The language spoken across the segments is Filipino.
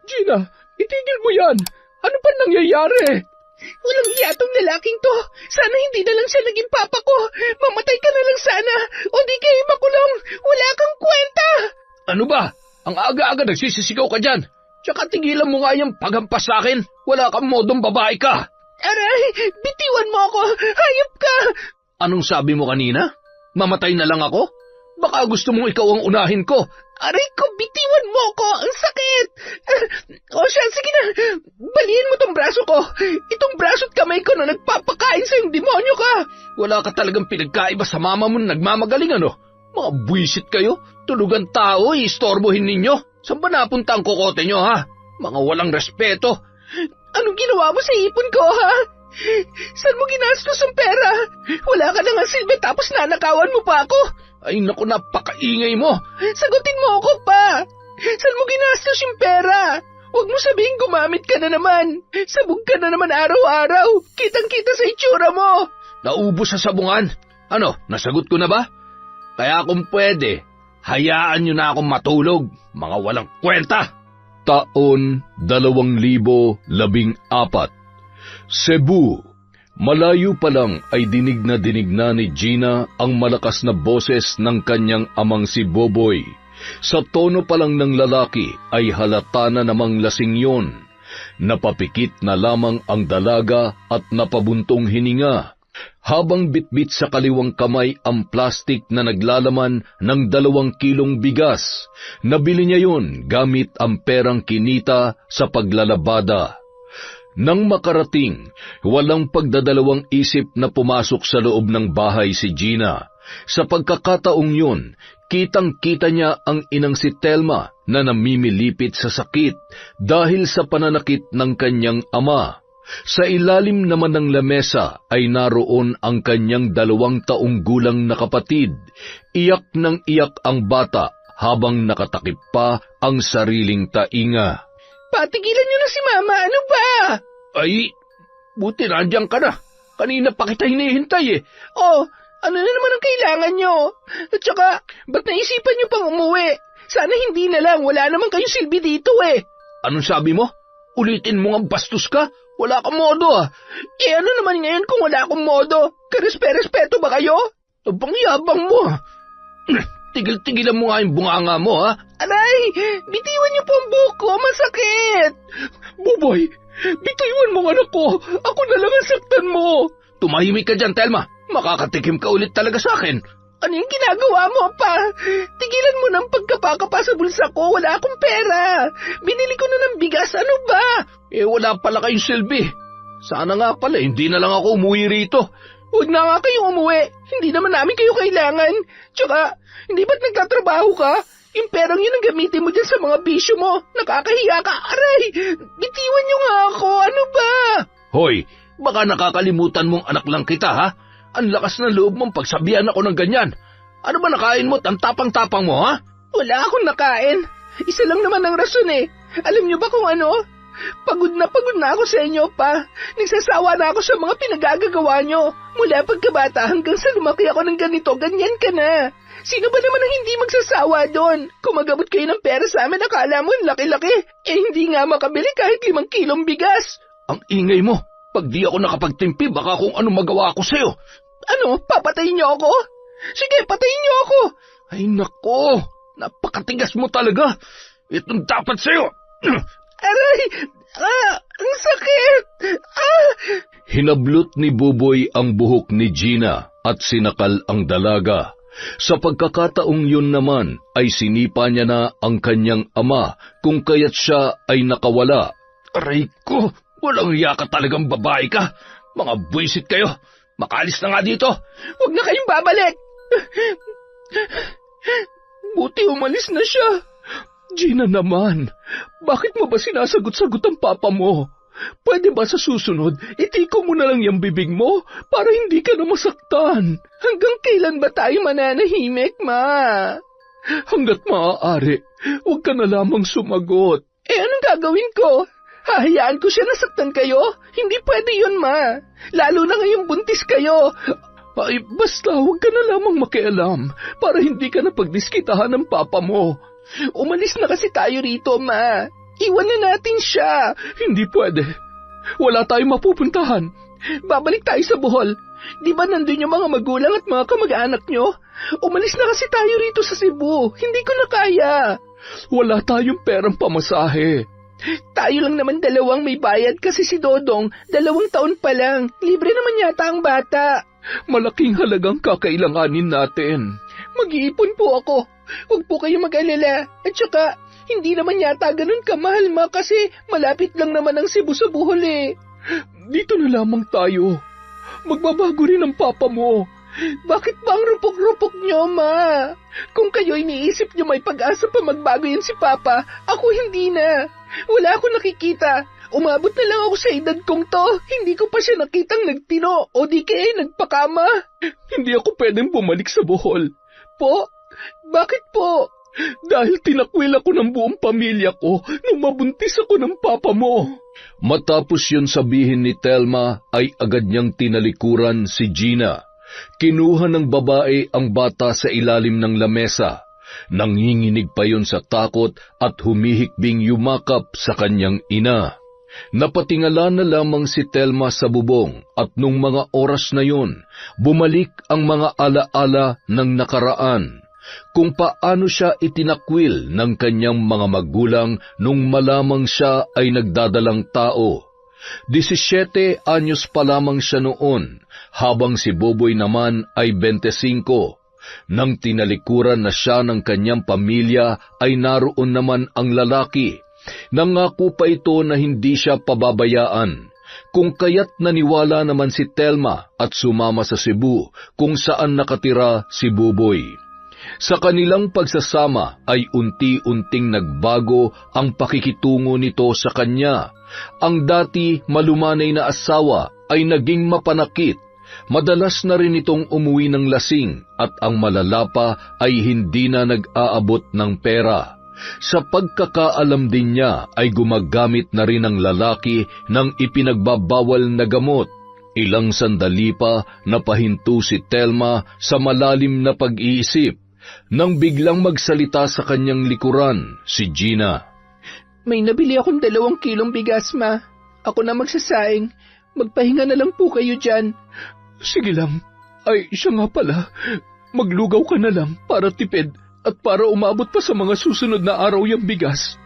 Gina, itigil mo yan! Ano pa nangyayari? Walang iya tong lalaking to. Sana hindi na lang siya naging papa ko. Mamatay ka na lang sana. O di kayo makulong. Wala kang kwenta. Ano ba? Ang aga-aga nagsisisigaw ka dyan. Tsaka tigilan mo nga yung paghampas sa akin. Wala kang modong babae ka. Aray, bitiwan mo ako. Hayop ka. Anong sabi mo kanina? Mamatay na lang ako? Baka gusto mong ikaw ang unahin ko. Aray ko, bitiwan mo ako. Ang sakit. O siya, sige na. Baliin mo tong braso ko. Itong braso at kamay ko na nagpapakain sa yung demonyo ka. Wala ka talagang pinagkaiba sa mama mo na nagmamagaling, ano? Mga buwisit kayo. Tulugan tao, iistorbohin ninyo. Saan ba napunta ang kokote nyo, ha? Mga walang respeto. Anong ginawa mo sa ipon ko, ha? Saan mo ginastos ang pera? Wala ka na nga silbi tapos nanakawan mo pa ako. Ay naku, napakaingay mo. Sagutin mo ako pa. Saan mo ginastos yung pera? Huwag mo sabihin gumamit ka na naman. Sabog ka na naman araw-araw. Kitang-kita sa itsura mo. Naubos sa sabungan. Ano, nasagot ko na ba? Kaya kung pwede, hayaan nyo na akong matulog. Mga walang kwenta. Taon 2014. Cebu. Malayo pa lang ay dinig na ni Gina ang malakas na boses ng kanyang amang si Boboy. Sa tono pa lang ng lalaki ay halata na namang lasing yon. Napapikit na lamang ang dalaga at napabuntong hininga. Habang bitbit sa kaliwang kamay ang plastik na naglalaman ng 2 kilong bigas, nabili niya yon gamit ang perang kinita sa paglalabada. Nang makarating, walang pagdadalawang isip na pumasok sa loob ng bahay si Gina. Sa pagkakataong yun, kitang-kita niya ang inang si Telma na namimilipit sa sakit dahil sa pananakit ng kanyang ama. Sa ilalim naman ng lamesa ay naroon ang kanyang 2 taong gulang na kapatid. Iyak ng iyak ang bata habang nakatakip pa ang sariling tainga. Patigilan niyo na si Mama, ano ba? Ay, buti nandiyan ka na. Kanina pa kita hinihintay eh. Oh, ano na naman ang kailangan niyo? At saka, ba't naisipan niyo pang umuwi? Sana hindi na lang, wala naman kayong silbi dito eh. Anong sabi mo? Ulitin mo nga bastos ka? Wala kang modo ah. Eh ano naman ngayon kung wala akong modo? Karespe-respeto ba kayo? Abang yabang mo ah. Tigil-tigilan mo nga yung bunganga mo, ha? Aray! Bitiwan niyo po ang buhok ko, masakit! Buboy, bitiwan mo anak ko! Ako na lang ang saktan mo! Tumahimik ka dyan, Telma. Makakatikim ka ulit talaga sa akin. Ano yung ginagawa mo, pa? Tigilan mo ng pagkapakapa sa bulsa ko, wala akong pera. Binili ko na ng bigas, ano ba? Eh, wala pala kayong silbi. Sana nga pala, hindi na lang ako umuwi rito. Huwag na nga kayong umuwi. Hindi naman namin kayo kailangan. Tsaka, hindi ba't nagtatrabaho ka? Yung perang yun ang gamitin mo dyan sa mga bisyo mo. Nakakahiya ka. Aray! Bitiwan nyo nga ako. Ano ba? Hoy, baka nakakalimutan mong anak lang kita, ha? Ang lakas ng loob mong pagsabihan ako ng ganyan. Ano ba nakain mo? Ang tapang-tapang mo, ha? Wala akong nakain. Isa lang naman ang rason eh. Alam nyo ba kung ano? Pagod na ako sa inyo, pa. Nagsasawa na ako sa mga pinagagagawa nyo. Mula pagkabata hanggang sa lumaki ako ng ganito, ganyan ka na. Sino ba naman ang hindi magsasawa doon? Kumagabot kayo ng pera sa amin, akala mo laki-laki. Eh hindi nga makabili kahit 5 kilong bigas. Ang ingay mo. Pag di ako nakapagtimpi, baka kung ano magawa ko sa'yo. Ano? Papatayin niyo ako? Sige, patayin niyo ako. Ay nako, napakatigas mo talaga. Itong dapat sa'yo. Aray! Ang sakit! Hinablot ni Buboy ang buhok ni Gina at sinakal ang dalaga. Sa pagkakataong yun naman ay sinipa niya na ang kanyang ama kung kaya't siya ay nakawala. Aray ko! Walang hiya ka talagang babae ka. Mga buwisit kayo. Makalis na nga dito. Huwag na kayong babalik. Buti umalis na siya. Gina naman, bakit mo ba sinasagot-sagot ang papa mo? Pwede ba sa susunod, itiko mo na lang yung bibig mo para hindi ka na masaktan? Hanggang kailan ba tayo mananahimik, ma? Hanggat maaari, huwag ka na lamang sumagot. Eh anong gagawin ko? Hahayaan ko siya nasaktan kayo? Hindi pwede yun, ma. Lalo na ngayong buntis kayo. Ay, basta huwag ka na lamang makialam para hindi ka na pagdiskitahan ng papa mo. Umalis na kasi tayo rito, ma. Iwan na natin siya. Hindi pwede. Wala tayong mapupuntahan. Babalik tayo sa Bohol. Di ba nandun yung mga magulang at mga kamag-anak nyo? Umalis na kasi tayo rito sa Cebu. Hindi ko na kaya. Wala tayong perang pamasahe. Tayo lang naman dalawang may bayad kasi si Dodong, 2 taon pa lang. Libre naman yata ang bata. Malaking halagang kakailanganin natin. Mag-iipon po ako. Huwag po kayo mag-alala. At saka, hindi naman yata ganun kamahal, ma, kasi malapit lang naman ang Cebu sa Bohol eh. Dito na lamang tayo. Magbabago rin ang papa mo. Bakit ba ang rupok-rupok nyo, ma? Kung kayo iniisip nyo may pag-asa pa magbago yan si Papa, ako hindi na. Wala akong nakikita. Umabot na lang ako sa edad kong to. Hindi ko pa siya nakitang nagtino o di kaya nagpakama. Hindi ako pwedeng bumalik sa Bohol. Po? Bakit po? Dahil tinakwil ako ng buong pamilya ko nung mabuntis ako ng papa mo. Matapos yun sabihin ni Telma ay agad niyang tinalikuran si Gina. Kinuha ng babae ang bata sa ilalim ng lamesa. Nanginginig pa yun sa takot at humihikbing yumakap sa kanyang ina. Napatingala na lamang si Telma sa bubong at nung mga oras na yun, bumalik ang mga alaala ng nakaraan. Kung paano siya itinakwil ng kanyang mga magulang nung malamang siya ay nagdadalang tao. 17 anyos pa lamang siya noon, habang si Boboy naman ay 25. Nang tinalikuran na siya ng kanyang pamilya, ay naroon naman ang lalaki. Nangako pa ito na hindi siya pababayaan. Kung kaya't naniwala naman si Telma at sumama sa Cebu, kung saan nakatira si Boboy. Sa kanilang pagsasama ay unti-unting nagbago ang pakikitungo nito sa kanya. Ang dati malumanay na asawa ay naging mapanakit. Madalas na rin itong umuwi ng lasing at ang malala pa ay hindi na nag-aabot ng pera. Sa pagkakaalam din niya ay gumagamit na rin ang lalaki ng ipinagbabawal na gamot. Ilang sandali pa napahinto si Telma sa malalim na pag-iisip nang biglang magsalita sa kanyang likuran si Gina. May nabili akong 2 kilong bigas, ma. Ako na magsasaing. Magpahinga na lang po kayo dyan. Sige lang. Ay, siya nga pala. Maglugaw ka na lang para tipid at para umabot pa sa mga susunod na araw yung bigas.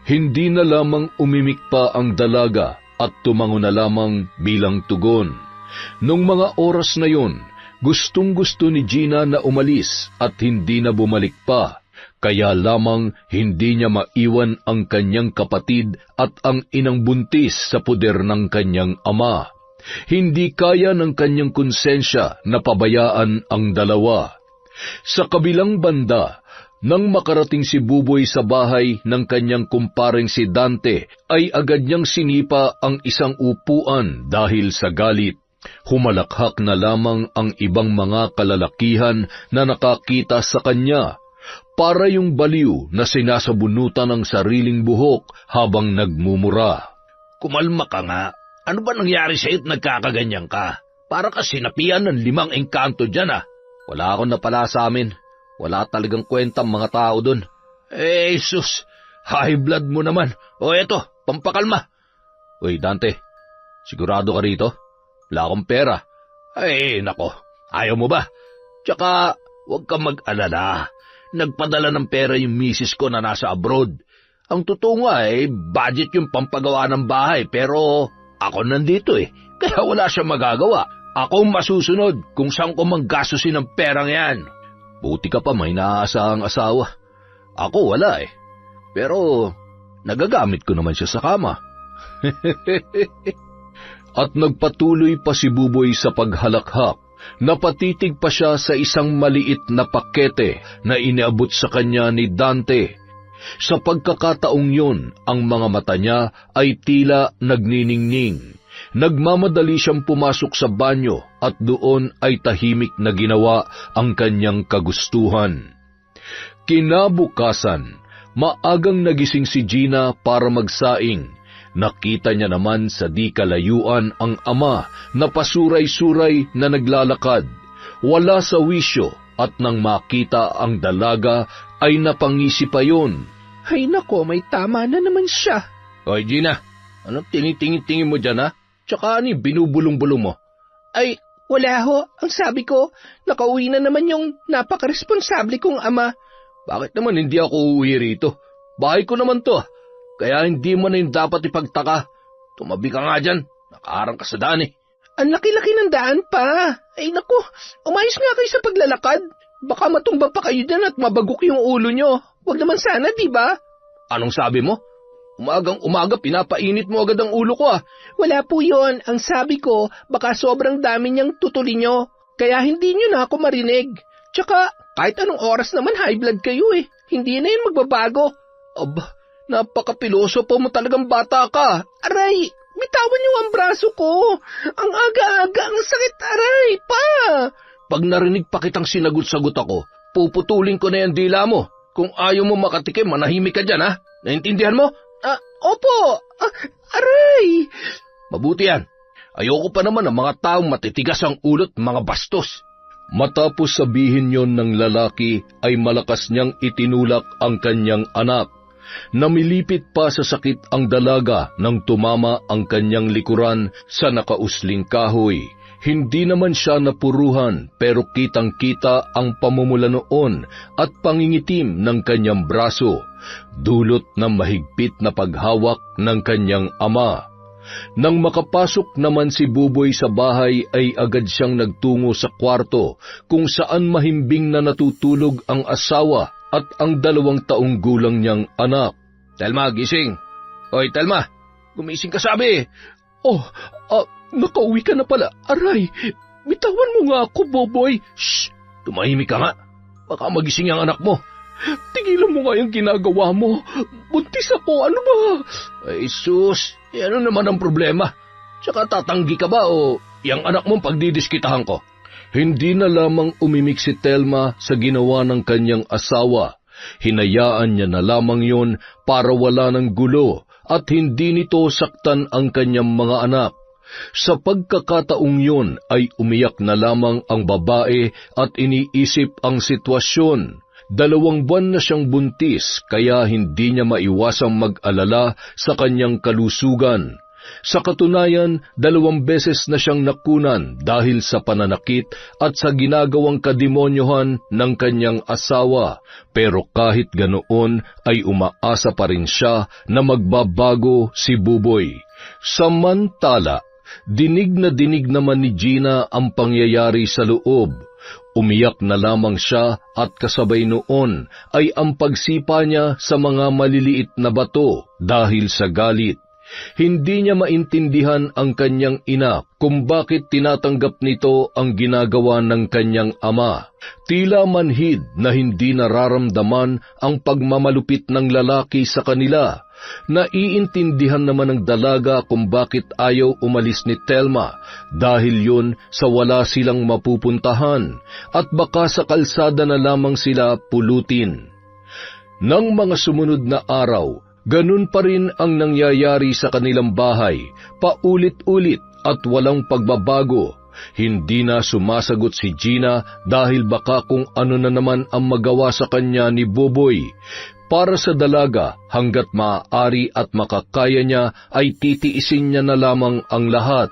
Hindi na lamang umimik pa ang dalaga at tumango na lamang bilang tugon. Nung mga oras na yun, gustong-gusto ni Gina na umalis at hindi na bumalik pa. Kaya lamang hindi niya maiwan ang kanyang kapatid at ang inang buntis sa puder ng kanyang ama. Hindi kaya ng kanyang konsensya na pabayaan ang dalawa. Sa kabilang banda, nang makarating si Buboy sa bahay ng kanyang kumparing si Dante, ay agad niyang sinipa ang isang upuan dahil sa galit. Humalakhak na lamang ang ibang mga kalalakihan na nakakita sa kanya. Para yung baliw na sinasabunutan ng sariling buhok habang nagmumura. Kumalma ka nga. Ano ba nangyari sa'yo't nagkakaganyan ka? Para ka sinapian ng 5 engkanto dyan ah. Wala akong napala sa amin. Wala talagang kwenta ang mga tao dun. Jesus, high blood mo naman. O eto, pampakalma. Uy Dante, sigurado ka rito? Wala akong pera. Ay nako, ayaw mo ba? Tsaka huwag ka mag-alala. Nagpadala ng pera yung misis ko na nasa abroad. Ang totoo nga budget yung pampagawa ng bahay pero ako nandito kaya wala siya magagawa. Ako masusunod kung saan ko manggastusin ang perang yan. Buti ka pa may naaasahang asawa. Ako wala Pero nagagamit ko naman siya sa kama. At nagpatuloy pa si Buboy sa paghalakhak. Napatitig pa siya sa isang maliit na pakete na iniabot sa kanya ni Dante. Sa pagkakataong yun, ang mga mata niya ay tila nagniningning. Nagmamadali siyang pumasok sa banyo at doon ay tahimik na ginawa ang kanyang kagustuhan. Kinabukasan, maagang nagising si Gina para magsaing. Nakita niya naman sa di kalayuan ang ama na pasuray-suray na naglalakad. Wala sa wisyo at nang makita ang dalaga ay napangisi pa yun. Ay nako, may tama na naman siya. Hoy, Gina, anong tinitingin-tingin mo dyan, ha? Tsaka ano yung binubulong-bulong mo? Ay, wala ho. Ang sabi ko, nakauwi na naman yung napakaresponsable kong ama. Bakit naman hindi ako uuwi rito? Bahay ko naman to, kaya hindi mo na yung dapat ipagtaka. Tumabi ka nga dyan, nakaharang ka sa daan eh. Ang laki-laki ng daan pa. Ay nako, umayos nga kayo sa paglalakad. Baka matumba pa kayo dyan at mabagok yung ulo nyo. Huwag naman sana, di ba? Anong sabi mo? Umagang-umaga, pinapainit mo agad ang ulo ko ah. Wala po yon. Ang sabi ko, baka sobrang dami niyang tutuli nyo. Kaya hindi nyo na ako marinig. Tsaka, kahit anong oras naman high blood kayo eh. Hindi na yun magbabago. Aba, napakapiloso pa mo talagang bata ka. Aray, bitawan niyo ang braso ko. Ang aga-aga, ang sakit, aray, pa. Pag narinig pa kitang sinagot-sagot ako, puputulin ko na yung dila mo. Kung ayaw mo makatikim, manahimik ka dyan, ha? Naintindihan mo? Opo. Aray. Mabuti yan. Ayoko pa naman ng mga taong matitigas ang ulot, mga bastos. Matapos sabihin yon ng lalaki, ay malakas niyang itinulak ang kanyang anak. Namilipit pa sa sakit ang dalaga nang tumama ang kanyang likuran sa nakausling kahoy. Hindi naman siya napuruhan, pero kitang-kita ang pamumula noon at pangingitim ng kanyang braso, dulot ng mahigpit na paghawak ng kanyang ama. Nang makapasok naman si Buboy sa bahay ay agad siyang nagtungo sa kwarto kung saan mahimbing na natutulog ang asawa at ang 2 taong gulang niyang anak. Telma, gising. Hoy, Telma, gumising ka sabi. Nakauwi ka na pala. Aray, bitawan mo nga ako, Boboy. Shh! Tumahimik ka nga. Baka magising ang anak mo. Tigilan mo nga yung ginagawa mo. Buntis ako, ano ba? Ay, sus, ano naman ang problema? Tsaka tatanggi ka ba o yung anak mong pagdidiskitahan ko? Hindi na lamang umimik si Telma sa ginawa ng kanyang asawa. Hinayaan niya na lamang yon para wala ng gulo at hindi nito saktan ang kanyang mga anak. Sa pagkakataong yun ay umiyak na lamang ang babae at iniisip ang sitwasyon. 2 buwan na siyang buntis kaya hindi niya maiwasang mag-alala sa kanyang kalusugan. Sa katunayan, 2 beses na siyang nakunan dahil sa pananakit at sa ginagawang kademonyohan ng kanyang asawa. Pero kahit ganoon ay umaasa pa rin siya na magbabago si Buboy. Samantala, dinig na dinig naman ni Gina ang pangyayari sa loob. Umiyak na lamang siya at kasabay noon ay ang pagsipa niya sa mga maliliit na bato dahil sa galit. Hindi niya maintindihan ang kanyang ina kung bakit tinatanggap nito ang ginagawa ng kanyang ama. Tila manhid na hindi nararamdaman ang pagmamalupit ng lalaki sa kanila. Naiintindihan naman ng dalaga kung bakit ayaw umalis ni Telma dahil yun sa wala silang mapupuntahan at baka sa kalsada na lamang sila pulutin. Nang mga sumunod na araw, ganun pa rin ang nangyayari sa kanilang bahay, paulit-ulit at walang pagbabago. Hindi na sumasagot si Gina dahil baka kung ano na naman ang magawa sa kanya ni Buboy. Para sa dalaga, hanggat maaari at makakaya niya ay titiisin niya na lamang ang lahat.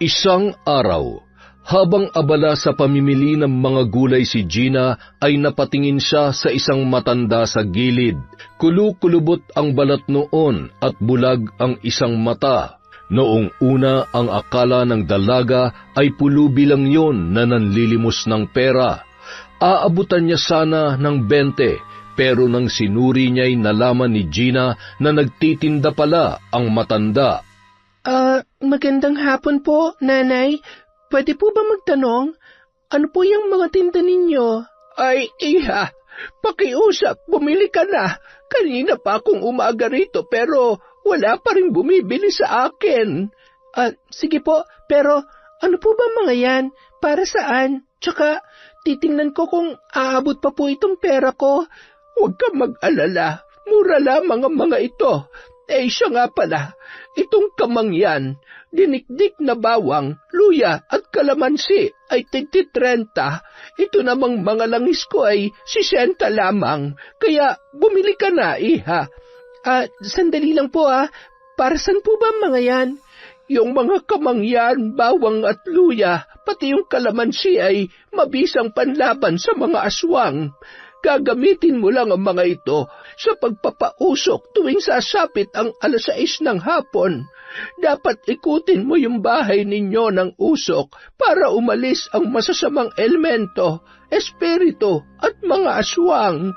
Isang araw, habang abala sa pamimili ng mga gulay si Gina ay napatingin siya sa isang matanda sa gilid. Kulukulubot ang balat noon at bulag ang isang mata. Noong una ang akala ng dalaga ay pulubi lang yon na nanlilimos ng pera. Aabutan niya sana ng 20 pero nang sinuri niya'y nalaman ni Gina na nagtitinda pala ang matanda. Magandang hapon po, nanay. Pwede po ba magtanong? Ano po yung mga tinda ninyo? Ay, iha, pakiusap, bumili ka na. Kanina pa akong umaga rito pero wala pa rin bumibili sa akin. Sige po, pero ano po ba mga yan? Para saan? Tsaka, titingnan ko kung aabot pa po itong pera ko. Huwag kang mag-alala, mura lamang ang mga ito. Siya nga pala, itong kamangyan, dinikdik na bawang, luya at kalamansi ay tig-30. Ito namang mga langis ko ay 60 lamang, kaya bumili ka na, iha. Sandali lang po para saan po ba mga yan? Yung mga kamangyan, bawang at luya, pati yung kalamansi ay mabisang panlaban sa mga aswang. Gagamitin mo lang ang mga ito sa pagpapausok tuwing sasapit ang 6:00 ng hapon. Dapat ikutin mo yung bahay ninyo ng usok para umalis ang masasamang elemento, espiritu at mga aswang.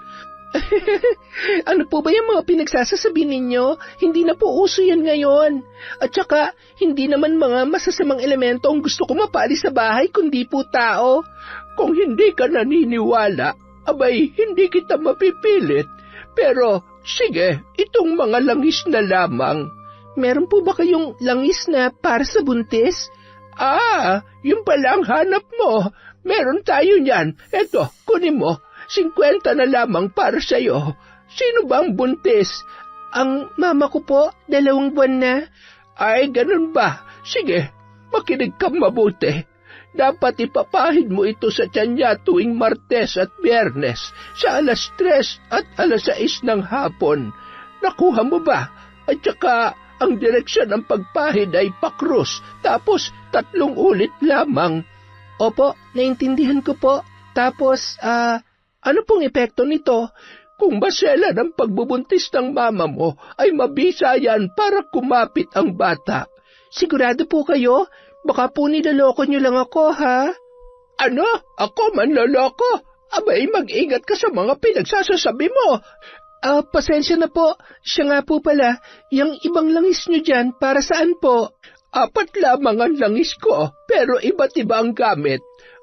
Ano po ba yung mga pinagsasasabi ninyo? Hindi na po uso yan ngayon. At saka, hindi naman mga masasamang elemento ang gusto ko mapali sa bahay, kundi po tao. Kung hindi ka naniniwala, abay, hindi kita mapipilit. Pero, sige, itong mga langis na lamang. Meron po ba kayong langis na para sa buntis? Yung pala ang hanap mo. Meron tayo niyan. Eto, kunin mo. 50 na lamang para sa'yo. Sino ba ang buntis? Ang mama ko po, 2 buwan na. Ay, ganun ba? Sige, makinig kang mabuti. Dapat ipapahid mo ito sa tiyan niya tuwing Martes at Biyernes sa 3:00 at 6:00 ng hapon. Nakuha mo ba? At saka, ang direksyon ng pagpahid ay pakrus, tapos 3 ulit lamang. Opo, naintindihan ko po. Tapos, ano pong epekto nito? Kung basela ng pagbubuntis ng mama mo, ay mabisa yan para kumapit ang bata. Sigurado po kayo? Baka po niloloko niyo lang ako, ha? Ano? Ako manloloko? Abay, mag-ingat ka sa mga pinagsasasabi mo. Pasensya na po. Siya nga po pala, yung ibang langis niyo dyan, para saan po? 4 lamang ang langis ko, pero iba't iba ang gamit.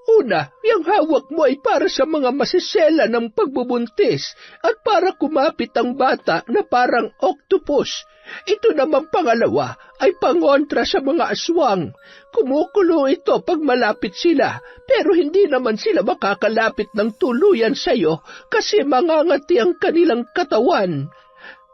Una, yung hawak mo ay para sa mga masisela ng pagbubuntis at para kumapit ang bata na parang octopus. Ito naman pangalawa ay pangontra sa mga aswang. Kumukulo ito pag malapit sila, pero hindi naman sila makakalapit ng tuluyan sa'yo kasi mangangati ang kanilang katawan.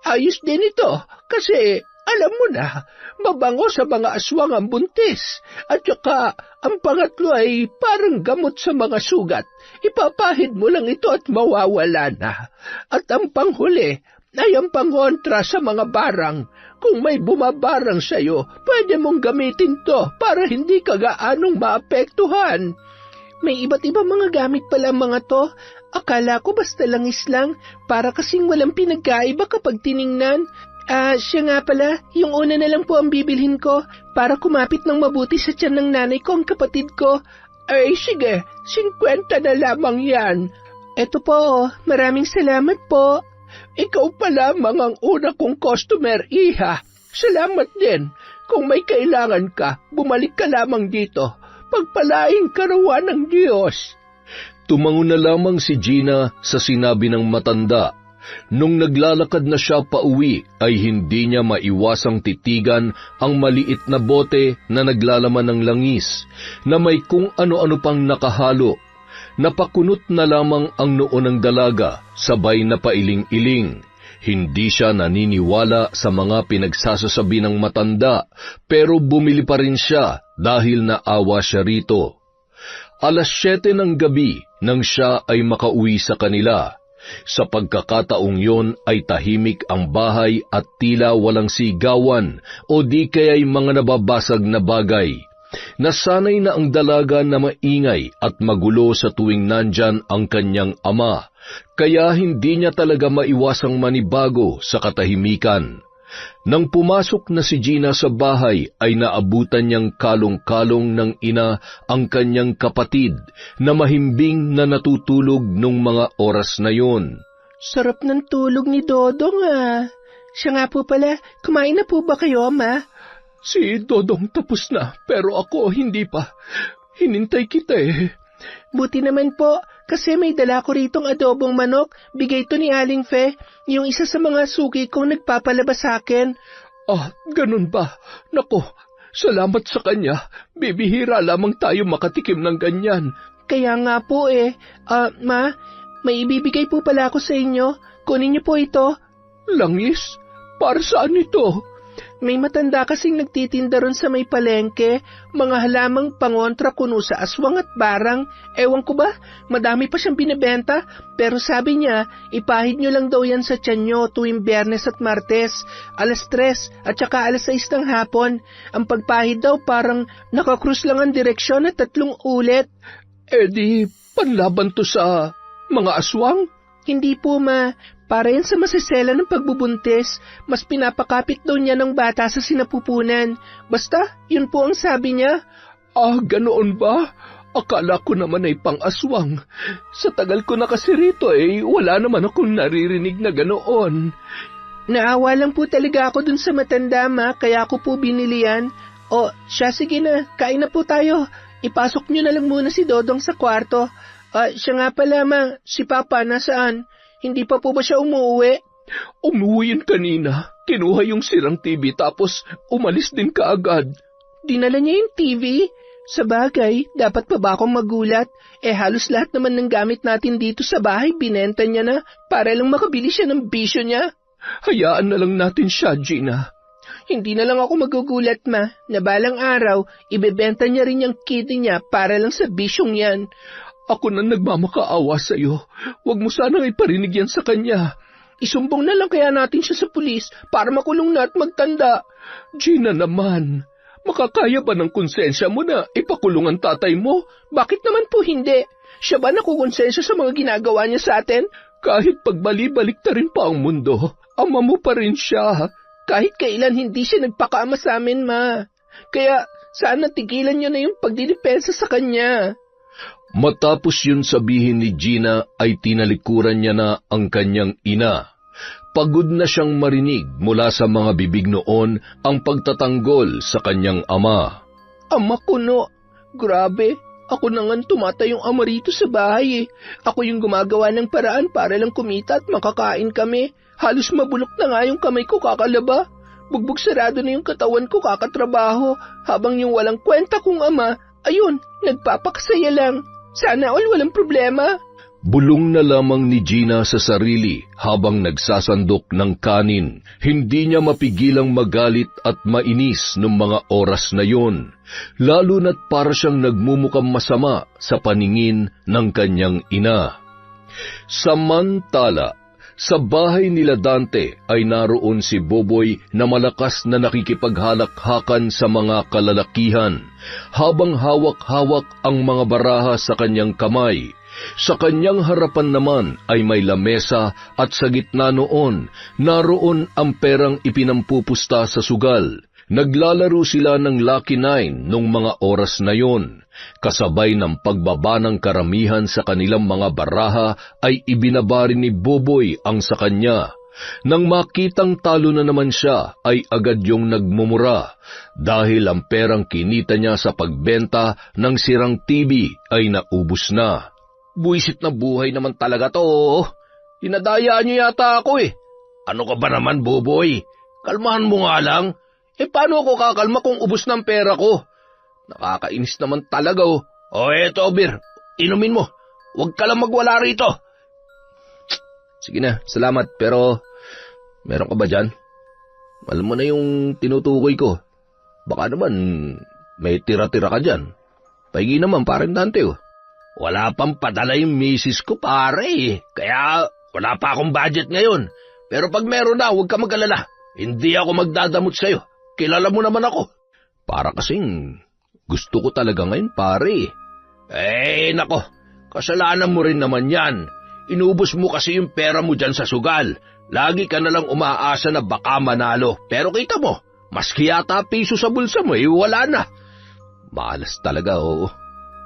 Ayos din ito kasi alam mo na, mabango sa mga aswang ang buntis. At saka, ang pangatlo ay parang gamot sa mga sugat. Ipapahid mo lang ito at mawawala na. At ang panghuli ay ang pangontra sa mga barang. Kung may bumabarang sa'yo, pwede mong gamitin to para hindi ka gaanong maapektuhan. May iba't ibang mga gamit pala mga to. Akala ko basta langis lang, para kasing walang pinagkaiba kapag tiningnan. Siya nga pala, yung una na lang po ang bibilhin ko para kumapit ng mabuti sa tiyan ng nanay ko ang kapatid ko. Ay sige, 50 na lamang yan. Eto po, maraming salamat po. Ikaw pa lamang ang una kong customer, iha. Salamat din. Kung may kailangan ka, bumalik ka lamang dito. Pagpalain ka raw ng Diyos. Tumango na lamang si Gina sa sinabi ng matanda. Nung naglalakad na siya pauwi, ay hindi niya maiwasang titigan ang maliit na bote na naglalaman ng langis, na may kung ano-ano pang nakahalo. Napakunot na lamang ang noo ng dalaga, sabay na pailing-iling. Hindi siya naniniwala sa mga pinagsasasabi ng matanda, pero bumili pa rin siya dahil naawa siya rito. 7:00 ng gabi nang siya ay makauwi sa kanila. Sa pagkakataong yon ay tahimik ang bahay at tila walang sigawan o di kaya'y mga nababasag na bagay. Nasanay na ang dalaga na maingay at magulo sa tuwing nandyan ang kanyang ama, kaya hindi niya talaga maiwasang manibago sa katahimikan. Nang pumasok na si Gina sa bahay ay naabutan niyang kalong-kalong ng ina ang kanyang kapatid na mahimbing na natutulog nung mga oras na yon. Sarap ng tulog ni Dodong Siya nga po pala, kumain na po ba kayo, Ma? Si Dodong tapos na, pero ako hindi pa. Hinintay kita Buti naman po, kasi may dala ko ritong adobong manok. Bigay to ni Aling Fe, yung isa sa mga suki kong nagpapalabas sa akin. Ganun ba? Nako, salamat sa kanya. Bibihira lamang tayo makatikim ng ganyan. Kaya nga po Ma, may ibibigay po pala ako sa inyo. Kunin niyo po ito. Langis? Para saan ito? May matanda kasing nagtitinda ron sa may palengke, mga halamang pangontra kuno sa aswang at barang. Ewan ko ba, madami pa siyang binibenta, pero sabi niya, ipahid nyo lang daw yan sa tiyan nyo tuwing Biyernes at Martes, alas 3 at saka alas 6 ng hapon. Ang pagpahid daw parang nakakrus lang ang direksyon at 3 ulit. Di, panlaban to sa mga aswang? Hindi po, ma. Para yan sa masisela ng pagbubuntis, mas pinapakapit daw niya ng bata sa sinapupunan. Basta, yun po ang sabi niya. Ganoon ba? Akala ko naman ay pang-aswang. Sa tagal ko na kasi rito wala naman akong naririnig na ganoon. Naawa lang po talaga ako dun sa matanda, ma, kaya ako po binili yan. Siya, sige na, kain na po tayo. Ipasok niyo na lang muna si Dodong sa kwarto. Siya nga pala, ma, si Papa nasaan? Hindi pa po ba siya umuwi? Umuwi yun kanina. Kinuha yung sirang TV tapos umalis din kaagad. Dinala niya yung TV? Sa bagay, dapat pa ba akong magulat? Halos lahat naman ng gamit natin dito sa bahay binenta niya na para lang makabili siya ng bisyo niya. Hayaan na lang natin siya, Gina. Hindi na lang ako magugulat, ma, na balang araw, ibebenta niya rin yung kitty niya para lang sa bisyong yan. Ako na nagmamakaawa sa'yo. Huwag mo sanang iparinig yan sa kanya. Isumbong na lang kaya natin siya sa pulis para makulong na at magtanda. Gina naman, makakaya ba ng konsensya mo na ipakulong ang tatay mo? Bakit naman po hindi? Siya ba nakukonsensya sa mga ginagawa niya sa atin? Kahit pagbali-balik ta rin pa ang mundo, ama mo pa rin siya. Kahit kailan hindi siya nagpakaama sa amin, ma. Kaya sana tigilan niyo na yung pagdidepensa sa kanya. Matapos yun sabihin ni Gina ay tinalikuran niya na ang kanyang ina. Pagod na siyang marinig mula sa mga bibig noon ang pagtatanggol sa kanyang ama. Ama ko no, grabe, ako na nga tumatayong ama rito sa bahay. Ako yung gumagawa ng paraan para lang kumita at makakain kami. Halos mabulok na nga yung kamay ko kakalaba. Bugbog sarado na yung katawan ko kakatrabaho. Habang yung walang kwenta kong ama, ayun, nagpapakasaya lang. Sana all walang problema. Bulong na lamang ni Gina sa sarili habang nagsasandok ng kanin. Hindi niya mapigilang magalit at mainis noong mga oras na yon, lalo na't para siyang nagmumukhang masama sa paningin ng kanyang ina. Samantala, sa bahay nila Dante ay naroon si Boboy na malakas na nakikipaghalakhakan sa mga kalalakihan, habang hawak-hawak ang mga baraha sa kanyang kamay. Sa kanyang harapan naman ay may lamesa at sa gitna noon, naroon ang perang ipinampupusta sa sugal. Naglalaro sila ng Lucky 9 nung mga oras na yon. Kasabay ng pagbaba ng karamihan sa kanilang mga baraha ay ibinabari ni Boboy ang sa kanya. Nang makitang talo na naman siya ay agad yung nagmumura dahil ang perang kinita niya sa pagbenta ng sirang TV ay naubos na. Buisit na buhay naman talaga to. Hinadayaan niyo yata ako Ano ka ba naman, Boboy? Kalmahan mo nga lang. Paano ako kakalma kung ubos ng pera ko? Nakakainis naman talaga eto, Bir. Inumin mo. Huwag ka lang magwala rito. Sige na, salamat. Pero, meron ka ba dyan? Alam mo na yung tinutukoy ko. Baka naman, may tira-tira ka dyan. Pahingi naman, parang Dante Wala pang padala yung misis ko, pare. Kaya, wala pa akong budget ngayon. Pero pag meron na, huwag ka mag-alala. Hindi ako magdadamot sa'yo. Kilala mo naman ako. Para kasing gusto ko talaga ngayon, pare. Nako. Kasalanan mo rin naman yan. Inubos mo kasi yung pera mo dyan sa sugal. Lagi ka nalang umaasa na baka manalo. Pero kita mo, maski yata piso sa bulsa mo, wala na. Malas talaga,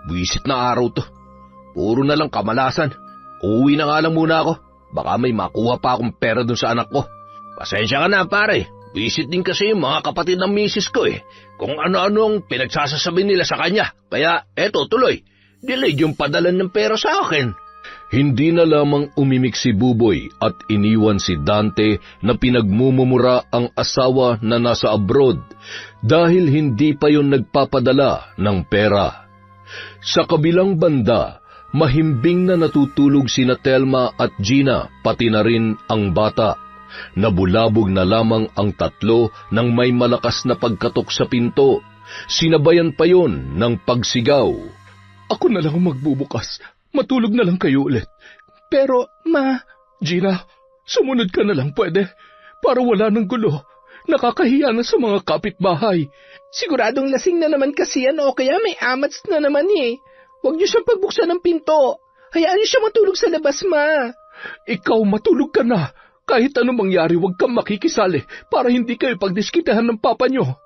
Buisit na araw to. Puro na lang kamalasan. Uuwi na nga lang muna ako. Baka may makuha pa akong pera dun sa anak ko. Pasensya ka na, pare. Visit din kasi yung mga kapatid ng misis ko Kung ano-ano ang pinagsasasabi nila sa kanya. Kaya eto tuloy, delayed yung padalan ng pera sa akin. Hindi na lamang umimik si Buboy at iniwan si Dante na pinagmumumura ang asawa na nasa abroad dahil hindi pa yon nagpapadala ng pera. Sa kabilang banda, mahimbing na natutulog sina Telma at Gina pati na rin ang bata. Nabulabog na lamang ang tatlo nang may malakas na pagkatok sa pinto. Sinabayan pa yon ng pagsigaw. Ako na lang ang magbubukas. Matulog na lang kayo ulit. Pero, Ma... Gina, sumunod ka na lang pwede. Para wala ng gulo. Nakakahiya na sa mga kapitbahay. Siguradong lasing na naman kasi yan o kaya may amats na naman eh. Huwag niyo siyang pagbuksan ng pinto. Hayaan niyo siya matulog sa labas, Ma. Ikaw matulog ka na. Kahit anong mangyari, huwag kang makikisali para hindi kayo pagdiskitahan ng papa nyo.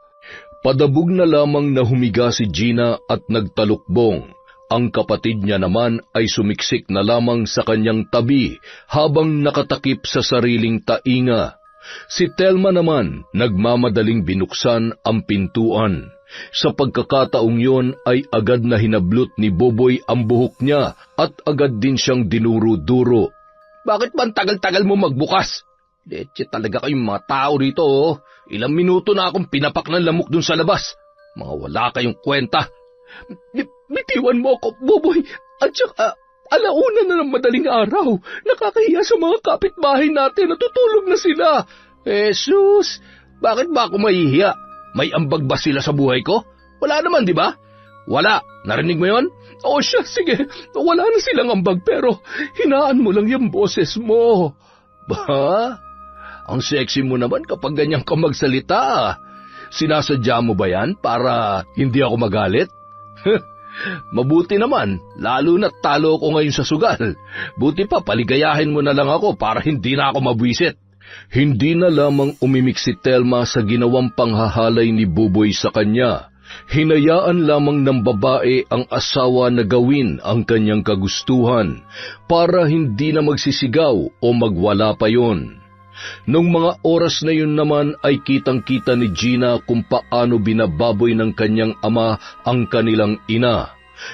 Padabog na lamang na humiga si Gina at nagtalukbong. Ang kapatid niya naman ay sumiksik na lamang sa kanyang tabi habang nakatakip sa sariling tainga. Si Telma naman nagmamadaling binuksan ang pintuan. Sa pagkakataong yon ay agad na hinablot ni Boboy ang buhok niya at agad din siyang dinuro-duro. Bakit ba ang tagal-tagal mo magbukas? Leche talaga kayong mga tao rito, oh. Ilang minuto na akong pinapak ng lamok dun sa labas. Mga wala kayong kwenta. Bitiwan mo ako, Boboy. At saka, alauna na ng madaling araw. Nakakahiya sa mga kapitbahay natin. Natutulog na sila. Jesus, bakit ba ako mahihiya? May ambag ba sila sa buhay ko? Wala naman, di ba? Wala. Narinig mo yon? O siya, sige. Wala na silang ambag pero hinaan mo lang yung boses mo. Ba? Ang sexy mo naman kapag ganyan ka magsalita. Sinasadya mo ba yan para hindi ako magalit? Mabuti naman, lalo na talo ko ngayon sa sugal. Buti pa paligayahin mo na lang ako para hindi na ako mabwisit. Hindi na lamang umimik si Telma sa ginawang panghahalay ni Buboy sa kanya. Hinayaan lamang ng babae ang asawa na gawin ang kanyang kagustuhan para hindi na magsisigaw o magwala pa yon. Nung mga oras na yun naman ay kitang-kita ni Gina kung paano binababoy ng kanyang ama ang kanilang ina.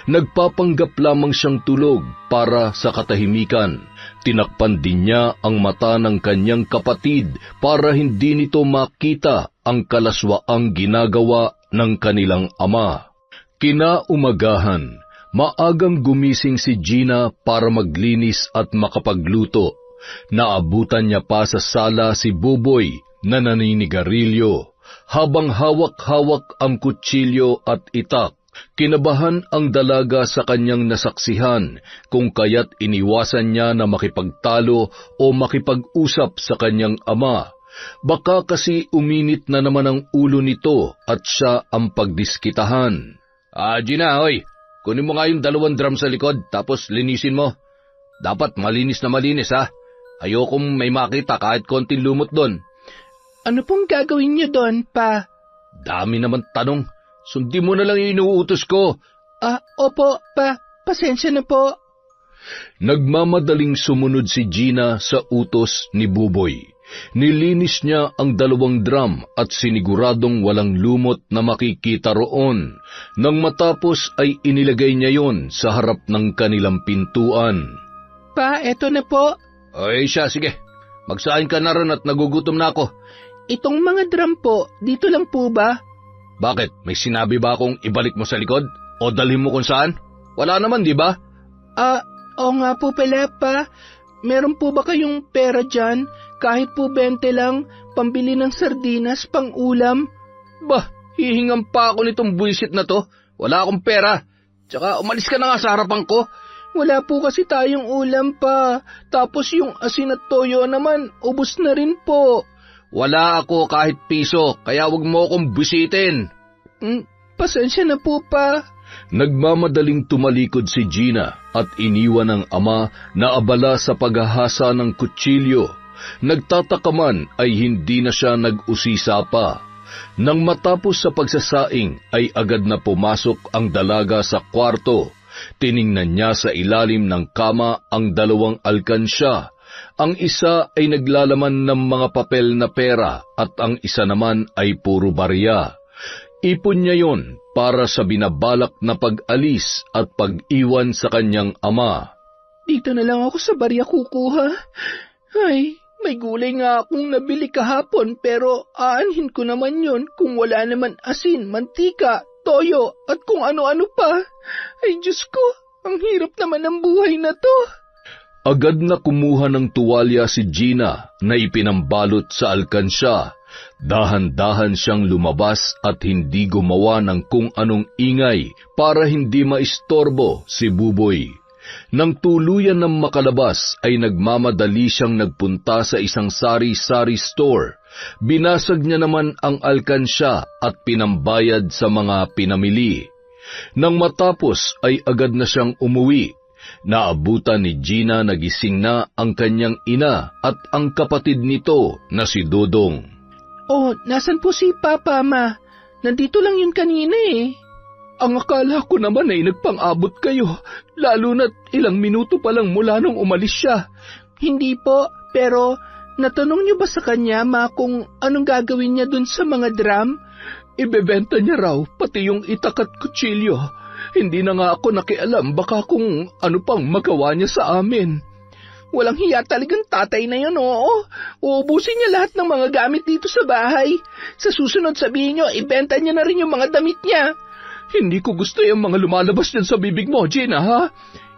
Nagpapanggap lamang siyang tulog para sa katahimikan. Tinakpan din niya ang mata ng kanyang kapatid para hindi nito makita ang kalaswaang ginagawa ng kanilang ama. Kinaumagahan, maagang gumising si Gina para maglinis at makapagluto. Naabutan niya pa sa sala si Buboy na naninigarilyo, habang hawak-hawak ang kutsilyo at itak. Kinabahan ang dalaga sa kanyang nasaksihan kung kaya't iniwasan niya na makipagtalo o makipag-usap sa kanyang ama. Baka kasi uminit na naman ang ulo nito at siya ang pagdiskitahan. Gina, hoy, kunin mo nga yung 2 drum sa likod tapos linisin mo. Dapat malinis na malinis, ha? Ayokong may makita kahit konting lumot doon. Ano pong gagawin niyo doon, Pa? Dami naman tanong. Sundin mo na lang yung inuutos ko. Opo, Pa. Pasensya na po. Nagmamadaling sumunod si Gina sa utos ni Buboy. Nilinis niya ang 2 drum at siniguradong walang lumot na makikita roon. Nang matapos ay inilagay niya yon sa harap ng kanilang pintuan. Pa, eto na po. Ay siya, sige. Magsahin ka na ron at nagugutom na ako. Itong mga drum po, dito lang po ba? Bakit? May sinabi ba akong ibalik mo sa likod? O dalhin mo kung saan? Wala naman, di ba? Oo nga po pala, Pa. Meron po ba kayong pera dyan? Kahit po 20 lang, pambili ng sardinas, pang ulam? Bah, hihingan pa ako nitong buwisit na to. Wala akong pera. Tsaka umalis ka na nga sa harapan ko. Wala po kasi tayong ulam, Pa. Tapos yung asin at toyo naman, ubos na rin po. Wala ako kahit piso, kaya wag mo akong busitin. Pasensya na po, Pa. Nagmamadaling tumalikod si Gina at iniwan ng ama na abala sa paghahasa ng kutsilyo. Nagtataka man ay hindi na siya nag-usisa pa. Nang matapos sa pagsasaing ay agad na pumasok ang dalaga sa kwarto. Tiningnan niya sa ilalim ng kama ang 2 alkansya. Ang isa ay naglalaman ng mga papel na pera at ang isa naman ay puro barya. Ipon niya yon para sa binabalak na pag-alis at pag-iwan sa kanyang ama. Dito na lang ako sa barya kukuha. Ay, may gulay nga akong nabili kahapon pero aanhin ko naman yon kung wala naman asin, mantika, toyo at kung ano-ano pa. Ay Diyos ko, ang hirap naman ng buhay na to. Agad na kumuha ng tuwalya si Gina na ipinambalot sa alkansya. Dahan-dahan siyang lumabas at hindi gumawa ng kung anong ingay para hindi maistorbo si Buboy. Nang tuluyan ng makalabas ay nagmamadali siyang nagpunta sa isang sari-sari store. Binasag niya naman ang alkansya at pinambayad sa mga pinamili. Nang matapos ay agad na siyang umuwi. Naabutan ni Gina na gising na ang kanyang ina at ang kapatid nito na si Dodong. Oh, nasan po si Papa, Ma? Nandito lang yun kanina eh. Ang akala ko naman ay nagpang-abot kayo, lalo na't ilang minuto pa lang mula nung umalis siya. Hindi po, pero natanong niyo ba sa kanya, Ma, kung anong gagawin niya dun sa mga drum? Ibebenta niya raw, pati yung itak at kutsilyo. Hindi na nga ako nakialam baka kung ano pang magawa niya sa amin. Walang hiya talagang tatay na yun, oo. Uubusin niya lahat ng mga gamit dito sa bahay. Sa susunod sabihin niyo, ibenta niya na rin yung mga damit niya. Hindi ko gusto yung mga lumalabas dyan sa bibig mo, Gina, ha?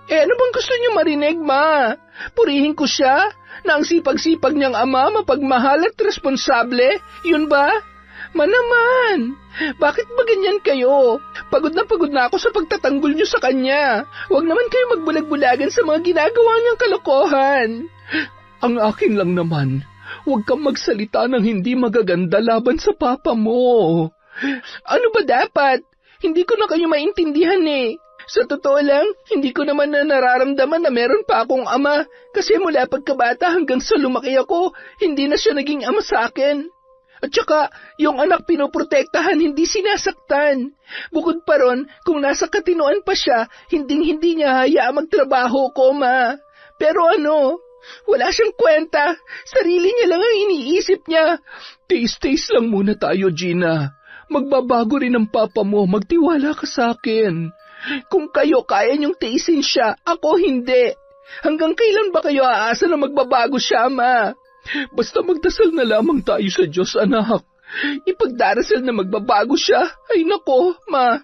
Ano bang gusto niyo marinig, Ma? Purihin ko siya na ang sipag-sipag niyang ama, mapagmahal at responsable. Yun ba? Ma naman, bakit ba ganyan kayo? Pagod na ako sa pagtatanggol niyo sa kanya. Huwag naman kayo magbulag-bulagan sa mga ginagawa niyang kalokohan. Ang akin lang naman, huwag kang magsalita ng hindi magaganda laban sa papa mo. Ano ba dapat? Hindi ko na kayo maintindihan eh. Sa totoo lang, hindi ko naman na nararamdaman na meron pa akong ama kasi mula pagkabata hanggang sa lumaki ako, hindi na siya naging ama sa akin. At saka, yung anak pinoprotektahan, hindi sinasaktan. Bukod pa ron, kung nasa katinoan pa siya, hinding-hindi niya hayaang magtrabaho ko, Ma. Pero ano, wala siyang kwenta. Sarili niya lang ang iniisip niya. Taste lang muna tayo, Gina. Magbabago rin ang papa mo, magtiwala ka sa akin. Kung kayo kaya niyong tiisin siya, ako hindi. Hanggang kailan ba kayo aasa na magbabago siya, Ma? Basta magdasal na lamang tayo sa Diyos, anak. Ipagdarasal na magbabago siya? Ay nako, Ma.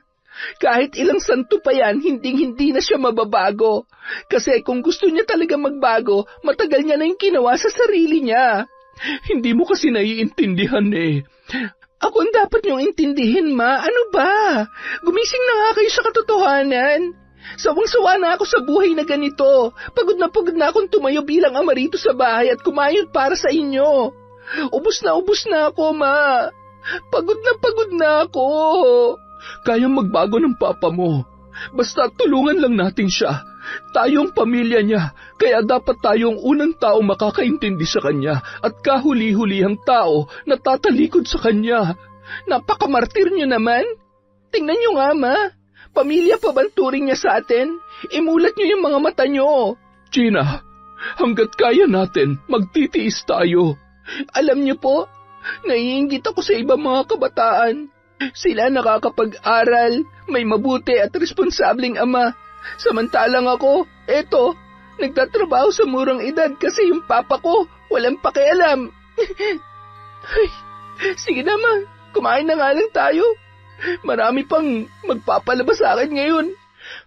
Kahit ilang santo pa yan, hindi na siya mababago. Kasi kung gusto niya talaga magbago, matagal niya na yung ginawa sa sarili niya. Hindi mo kasi naiintindihan eh. Ako ang dapat niyong intindihin, Ma. Ano ba? Gumising na nga kayo sa katotohanan. Sawang-sawa na ako sa buhay na ganito. Pagod na akong tumayo bilang ama rito sa bahay at kumayod para sa inyo. Ubus na ako, Ma. Pagod na ako. Kayang magbago ng papa mo. Basta tulungan lang natin siya. Tayong pamilya niya, kaya dapat tayong unang tao makakaintindi sa kanya at kahuli-hulihang tao na tatalikod sa kanya. Napakamartir niyo naman. Tingnan niyo nga, Ma. Pamilya pa bang turing niya sa atin? Imulat niyo yung mga mata niyo. Gina, hanggat kaya natin, magtitiis tayo. Alam niyo po, naiinggit ako sa ibang mga kabataan. Sila nakakapag-aral, may mabuti at responsableng ama. Samantalang ako, nagtatrabaho sa murang edad kasi yung papa ko walang pakialam. Ay, sige naman, kumain na nga lang tayo. Marami pang magpapalabas sa akin ngayon.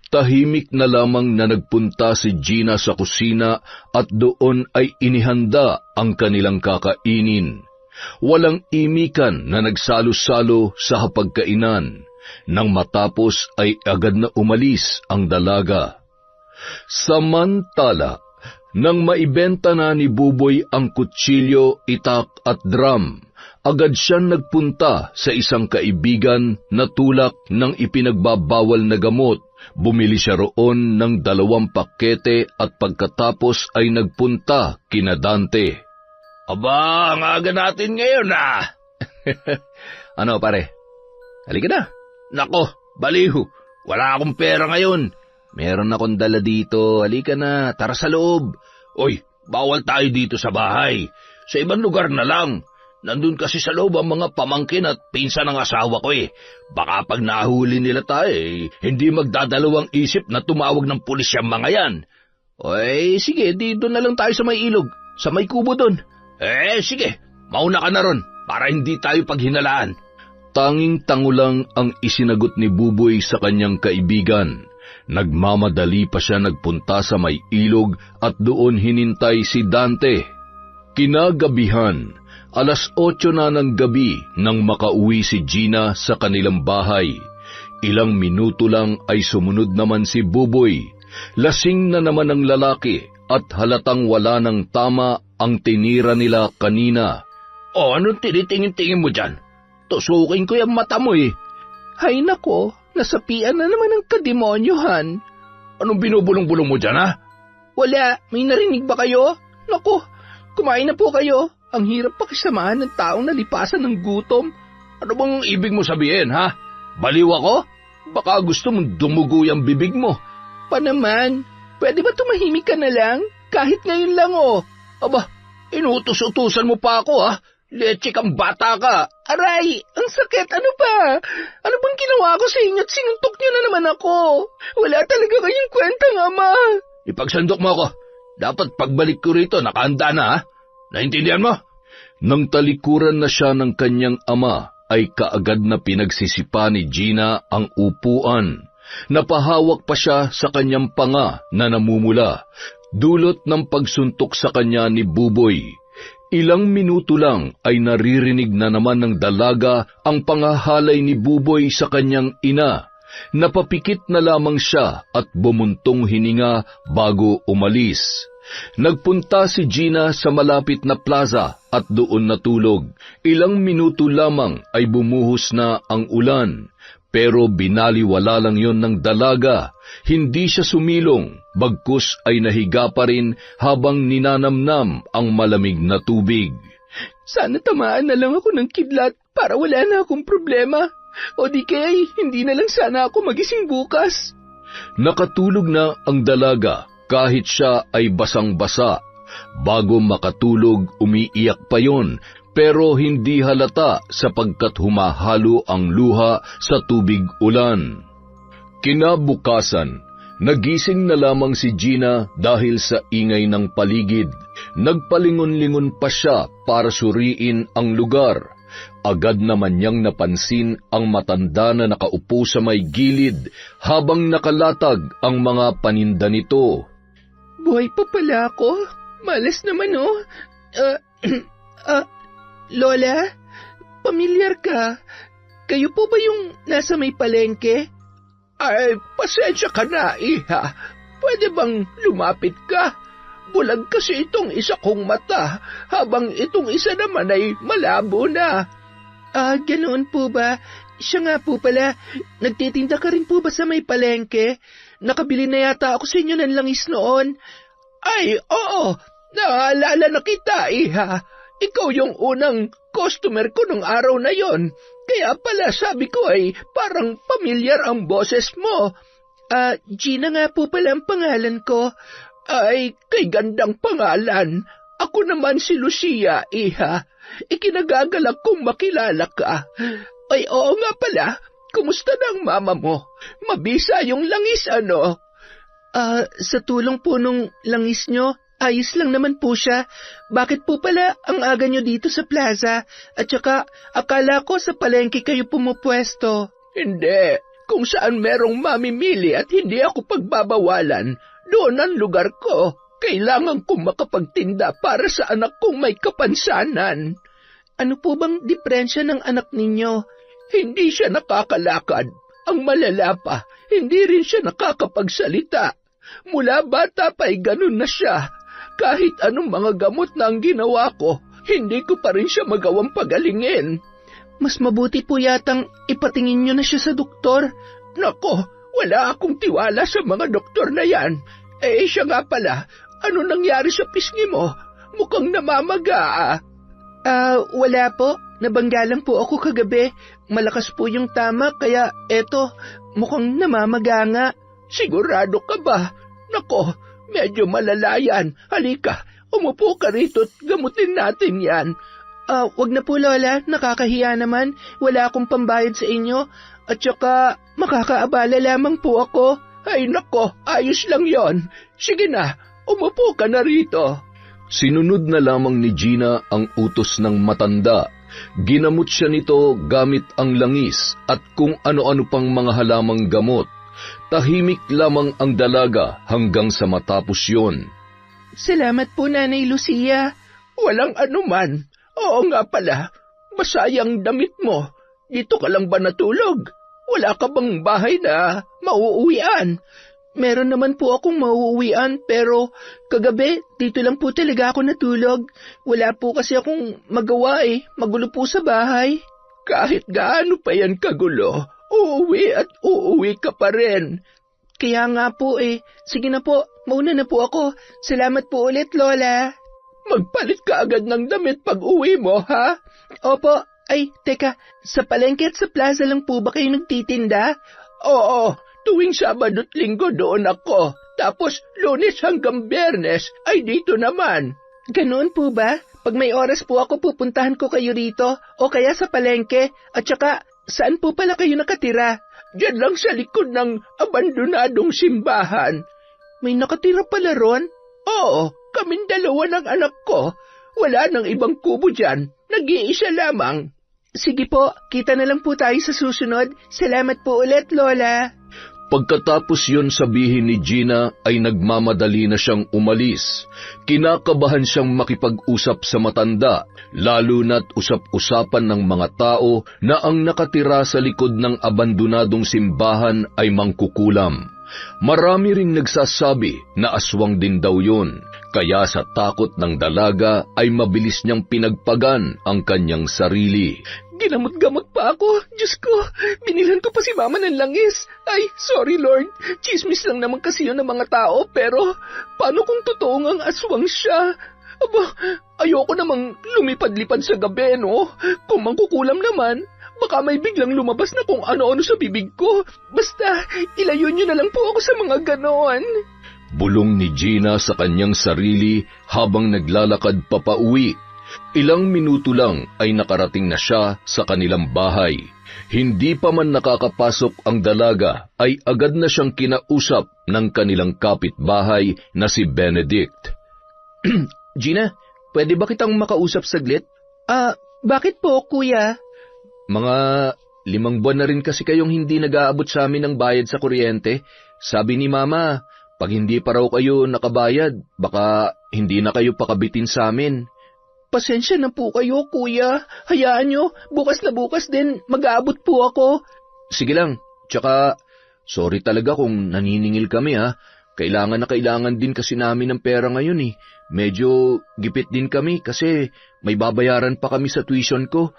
Tahimik na lamang na nagpunta si Gina sa kusina at doon ay inihanda ang kanilang kakainin. Walang imikan na nagsalo-salo sa hapagkainan. Nang matapos ay agad na umalis ang dalaga. Samantala, nang maibenta na ni Buboy ang kutsilyo, itak at drum, agad siyang nagpunta sa isang kaibigan na tulak ng ipinagbabawal na gamot. Bumili siya roon ng 2 pakete at pagkatapos ay nagpunta kina Dante. Aba, ang aga natin ngayon ah! Ano pare? Halika na. Nako, baliw, wala akong pera ngayon. Meron akong dala dito, halika na, tara sa loob. Oy, bawal tayo dito sa bahay. Sa ibang lugar na lang. Nandun kasi sa loob ang mga pamangkin at pinsan ng asawa ko eh. Baka pag nahuli nila tayo hindi magdadalawang isip na tumawag ng pulis yung mga yan. Oy, sige, dito na lang tayo sa may ilog, sa may kubo doon. Sige, mauna ka na ron para hindi tayo paghinalaan. Tanging-tango lang ang isinagot ni Buboy sa kanyang kaibigan. Nagmamadali pa siya nagpunta sa may ilog at doon hinintay si Dante. Kinagabihan, 8:00 na ng gabi nang makauwi si Gina sa kanilang bahay. Ilang minuto lang ay sumunod naman si Buboy. Lasing na naman ang lalaki at halatang wala ng tama ang tinira nila kanina. O, anong tinitingin-tingin mo dyan? Tusukin ko yung mata mo eh. Hay nako, nasapian na naman ang kademonyohan. Anong binubulong-bulong mo dyan, ha? Wala, may narinig ba kayo? Nako, kumain na po kayo. Ang hirap pakisamahan ng taong nalipasan ng gutom. Ano bang ibig mo sabihin, ha? Baliw ako? Baka gusto mong dumugo yung bibig mo. Pa naman, pwede ba tumahimik ka na lang? Kahit ngayon lang oh. Aba, inutos-utusan mo pa ako, ha? Leche kang bata ka. Aray, ang sakit. Ano ba? Ano bang ginawa ko sa inyo at sinuntok niyo na naman ako? Wala talaga kayong kwentang ama. Ipagsandok mo ako. Dapat pagbalik ko rito, nakahanda na, ha? Naintindihan mo? Nang talikuran na siya ng kanyang ama, ay kaagad na pinagsisipa ni Gina ang upuan. Napahawak pa siya sa kanyang panga na namumula, dulot ng pagsuntok sa kanya ni Buboy. Ilang minuto lang ay naririnig na naman ng dalaga ang pangahalay ni Buboy sa kanyang ina. Napapikit na lamang siya at bumuntong hininga bago umalis. Nagpunta si Gina sa malapit na plaza at doon natulog. Ilang minuto lamang ay bumuhos na ang ulan. Pero binaliwala lang yon ng dalaga. Hindi siya sumilong, bagkus ay nahiga pa rin habang ninanamnam ang malamig na tubig. Sana tamaan na lang ako ng kidlat para wala na akong problema. O di kaya hindi na lang sana ako magising bukas. Nakatulog na ang dalaga kahit siya ay basang-basa. Bago makatulog, umiiyak pa yon. Pero hindi halata sapagkat humahalo ang luha sa tubig ulan. Kinabukasan, nagising na lamang si Gina dahil sa ingay ng paligid. Nagpalingon-lingon pa siya para suriin ang lugar. Agad naman niyang napansin ang matanda na nakaupo sa may gilid habang nakalatag ang mga paninda nito. Buhay pa pala ako? Malas naman oh. Lola, pamilyar ka. Kayo po ba yung nasa may palengke? Ay, pasensya ka na, iha. Pwede bang lumapit ka? Bulag kasi itong isa kong mata, habang itong isa naman ay malabo na. Ganoon po ba? Siya nga po pala, nagtitinda ka rin po ba sa may palengke? Nakabili na yata ako sa inyo ng langis noon. Ay, oo, naalala na kita, iha. Ikaw yung unang customer ko nung araw na yon. Kaya pala sabi ko ay parang pamilyar ang boses mo. Gina nga po pala ang pangalan ko. Ay, kay gandang pangalan. Ako naman si Lucia, iha. Ikinagagalak kong makilala ka. Ay, oo nga pala. Kumusta na ang mama mo? Mabisa yung langis, ano? Sa tulong po nung langis nyo, ayos lang naman po siya. Bakit po pala ang aga nyo dito sa plaza? At saka, akala ko sa palengke kayo pumupwesto. Hindi. Kung saan merong mamimili at hindi ako pagbabawalan, doon ang lugar ko. Kailangan kong makapagtinda para sa anak kong may kapansanan. Ano po bang diferensya ng anak ninyo? Hindi siya nakakalakad. Ang malala pa, hindi rin siya nakakapagsalita. Mula bata pa'y ganun na siya. Kahit anong mga gamot na ang ginawa ko, hindi ko pa rin siya magawang pagalingin. Mas mabuti po yatang ipatingin nyo na siya sa doktor. Nako, wala akong tiwala sa mga doktor na yan. Eh, siya nga pala, ano nangyari sa pisngi mo? Mukhang namamaga. Wala po. Nabangga lang po ako kagabi. Malakas po yung tama, kaya eto, mukhang namamaga nga. Sigurado ka ba? Nako, medyo malala yan. Halika, umupo ka rito at gamutin natin yan. Wag na po, Lola. Nakakahiya naman. Wala akong pambayad sa inyo. At saka, makakaabala lamang po ako. Ay nako, ayos lang yon. Sige na, umupo ka na rito. Sinunod na lamang ni Gina ang utos ng matanda. Ginamot siya nito gamit ang langis at kung ano-ano pang mga halamang gamot. Tahimik lamang ang dalaga hanggang sa matapos yun. Salamat po, Nanay Lucia. Walang anuman. Oo nga pala, masayang damit mo. Dito ka lang ba natulog? Wala ka bang bahay na mauuwian? Meron naman po akong mauuwian pero kagabi dito lang po talaga ako natulog. Wala po kasi akong magawa magulo po sa bahay. Kahit gaano pa yan kagulo, uuwi at uuwi ka pa rin. Kaya nga po sige na po, mauna na po ako. Salamat po ulit, Lola. Magpalit ka agad ng damit pag uwi mo, ha? Opo. Ay, teka, sa palengke at sa plaza lang po ba kayo nagtitinda? Oo, tuwing Sabado at Linggo doon ako. Tapos Lunes hanggang Biyernes ay dito naman. Ganoon po ba? Pag may oras po ako pupuntahan ko kayo rito o kaya sa palengke. At saka, saan po pala kayo nakatira? Diyan lang sa likod ng abandonadong simbahan. May nakatira pala ron? Oo, kaming dalawa ng anak ko. Wala nang ibang kubo dyan. Nag-iisa lamang. Sige po, kita na lang po tayo sa susunod. Salamat po ulit, Lola. Pagkatapos yun sabihin ni Gina ay nagmamadali na siyang umalis. Kinakabahan siyang makipag-usap sa matanda, lalo na't usap-usapan ng mga tao na ang nakatira sa likod ng abandonadong simbahan ay mangkukulam. Marami ring nagsasabi na aswang din daw yun, kaya sa takot ng dalaga ay mabilis niyang pinagpagan ang kanyang sarili. Ginamot-gamot pa ako. Diyos ko, binilhan ko pa si Mama ng langis. Ay, sorry Lord. Chismis lang naman kasi yun ng mga tao, pero paano kung totoo ngang aswang siya? Aba, ayoko namang lumipad-lipad sa gabi, no? Kung mangkukulam naman, baka may biglang lumabas na kung ano-ano sa bibig ko. Basta, ilayo niyo na lang po ako sa mga ganon. Bulong ni Gina sa kanyang sarili habang naglalakad papauwi. Ilang minuto lang ay nakarating na siya sa kanilang bahay. Hindi pa man nakakapasok ang dalaga ay agad na siyang kinausap ng kanilang kapitbahay na si Benedict. Gina, pwede ba kitang makausap saglit? Bakit po, kuya? Mga 5 buwan na rin kasi kayong hindi nag-aabot sa amin ng bayad sa kuryente. Sabi ni Mama, pag hindi pa raw kayo nakabayad, baka hindi na kayo pakabitin sa amin. Pasensya na po kayo, kuya. Hayaan nyo, bukas na bukas din, mag-aabot po ako. Sige lang, tsaka sorry talaga kung naniningil kami ha. Kailangan na kailangan din kasi namin ng pera ngayon eh. Medyo gipit din kami kasi may babayaran pa kami sa tuition ko.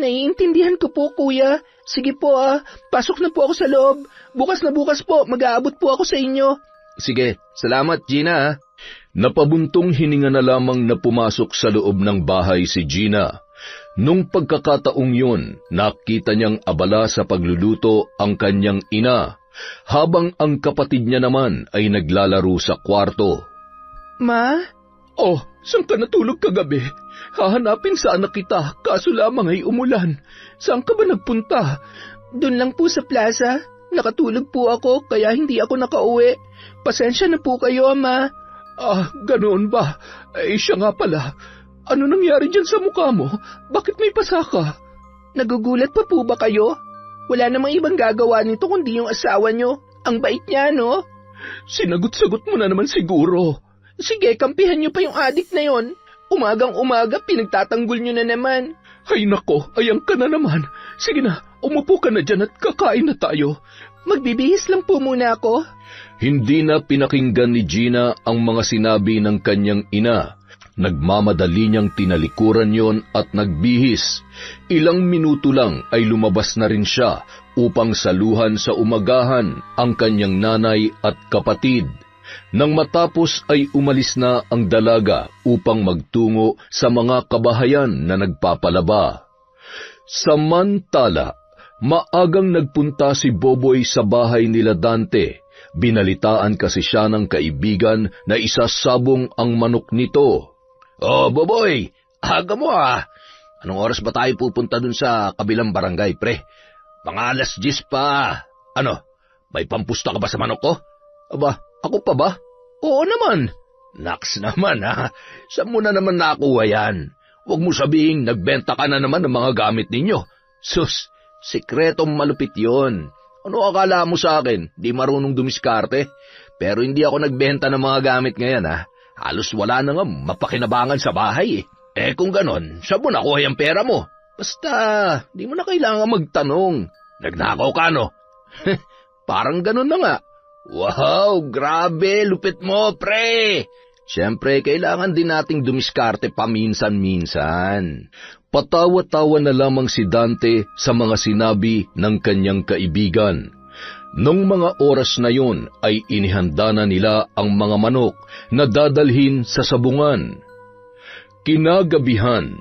Naiintindihan ko po, kuya. Sige po pasok na po ako sa loob. Bukas na bukas po, mag-aabot po ako sa inyo. Sige, salamat Gina ha. Napabuntong hininga na lamang na pumasok sa loob ng bahay si Gina. Nung pagkakataong yun, nakita niyang abala sa pagluluto ang kanyang ina, habang ang kapatid niya naman ay naglalaro sa kwarto. Ma? Oh, saan ka natulog kagabi? Hahanapin sana kita, kaso lamang ay umulan. Saan ka ba nagpunta? Doon lang po sa plaza. Nakatulog po ako kaya hindi ako nakauwi. Pasensya na po kayo, Ma. Ganoon ba? Siya nga pala. Ano nangyari dyan sa mukha mo? Bakit may pasa ka? Nagugulat pa po ba kayo? Wala namang ibang gagawa nito kundi yung asawa nyo. Ang bait niya, no? Sinagot-sagot mo na naman siguro. Sige, kampihan nyo pa yung adik na yon. Umagang-umaga, pinagtatanggol nyo na naman. Ay nako, ayang ka na naman. Sige na, umupo ka na dyan at kakain na tayo. Magbibihis lang po muna ako. Hindi na pinakinggan ni Gina ang mga sinabi ng kanyang ina. Nagmamadali niyang tinalikuran yon at nagbihis. Ilang minuto lang ay lumabas na rin siya upang saluhan sa umagahan ang kanyang nanay at kapatid. Nang matapos ay umalis na ang dalaga upang magtungo sa mga kabahayan na nagpapalaba. Samantala, maagang nagpunta si Boboy sa bahay nila Dante. Binalitaan kasi siya ng kaibigan na isasabong ang manok nito. Oh, Boboy, aga mo Anong oras ba tayo pupunta dun sa kabilang barangay, pre? Mga 10:00 pa. Ano, may pampusta ka ba sa manok ko? Aba, ako pa ba? Oo naman. Naks naman Saan mo na naman nakuha yan? Huwag mo sabihing nagbenta ka na naman ng mga gamit ninyo. Sus, sikretong malupit yon. Ano akala mo sa akin? Di marunong dumiskarte. Pero hindi ako nagbenta ng mga gamit ngayon, ha? Halos wala na nga mapakinabangan sa bahay, eh. Kung ganon, saan mo nakuha yung pera mo? Basta, di mo na kailangan magtanong. Nagnakaw ka, no? Parang ganon na nga. Wow, grabe, lupit mo, pre! Siyempre, kailangan din nating dumiskarte paminsan-minsan. Patawa-tawa na lamang si Dante sa mga sinabi ng kanyang kaibigan. Nung mga oras na yon ay inihanda na nila ang mga manok na dadalhin sa sabungan. Kinagabihan,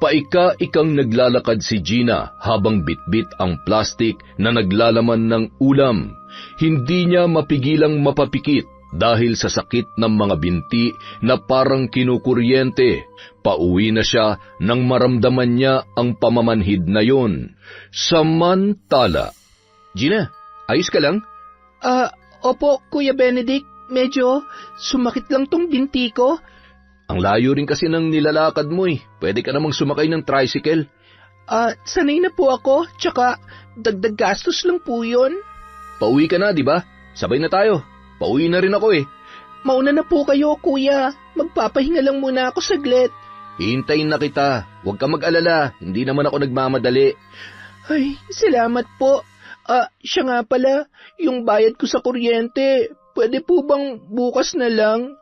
paika-ikang naglalakad si Gina habang bitbit ang plastik na naglalaman ng ulam. Hindi niya mapigilang mapapikit dahil sa sakit ng mga binti na parang kinukuryente. Pauwi na siya nang maramdaman niya ang pamamanhid na yon. Samantala, Gina, ayos ka lang? Opo, Kuya Benedict. Medyo sumakit lang tong binti ko. Ang layo rin kasi ng nilalakad mo, eh. Pwede ka namang sumakay ng tricycle. Sanay na po ako, tsaka dagdag gastos lang po yun. Pauwi ka na, di ba? Sabay na tayo. Pauwi na rin ako, eh. Mauna na po kayo, Kuya. Magpapahinga lang muna ako saglit. Hintayin na kita. Huwag ka mag-alala. Hindi naman ako nagmamadali. Ay, salamat po. Siya nga pala, yung bayad ko sa kuryente, pwede po bang bukas na lang?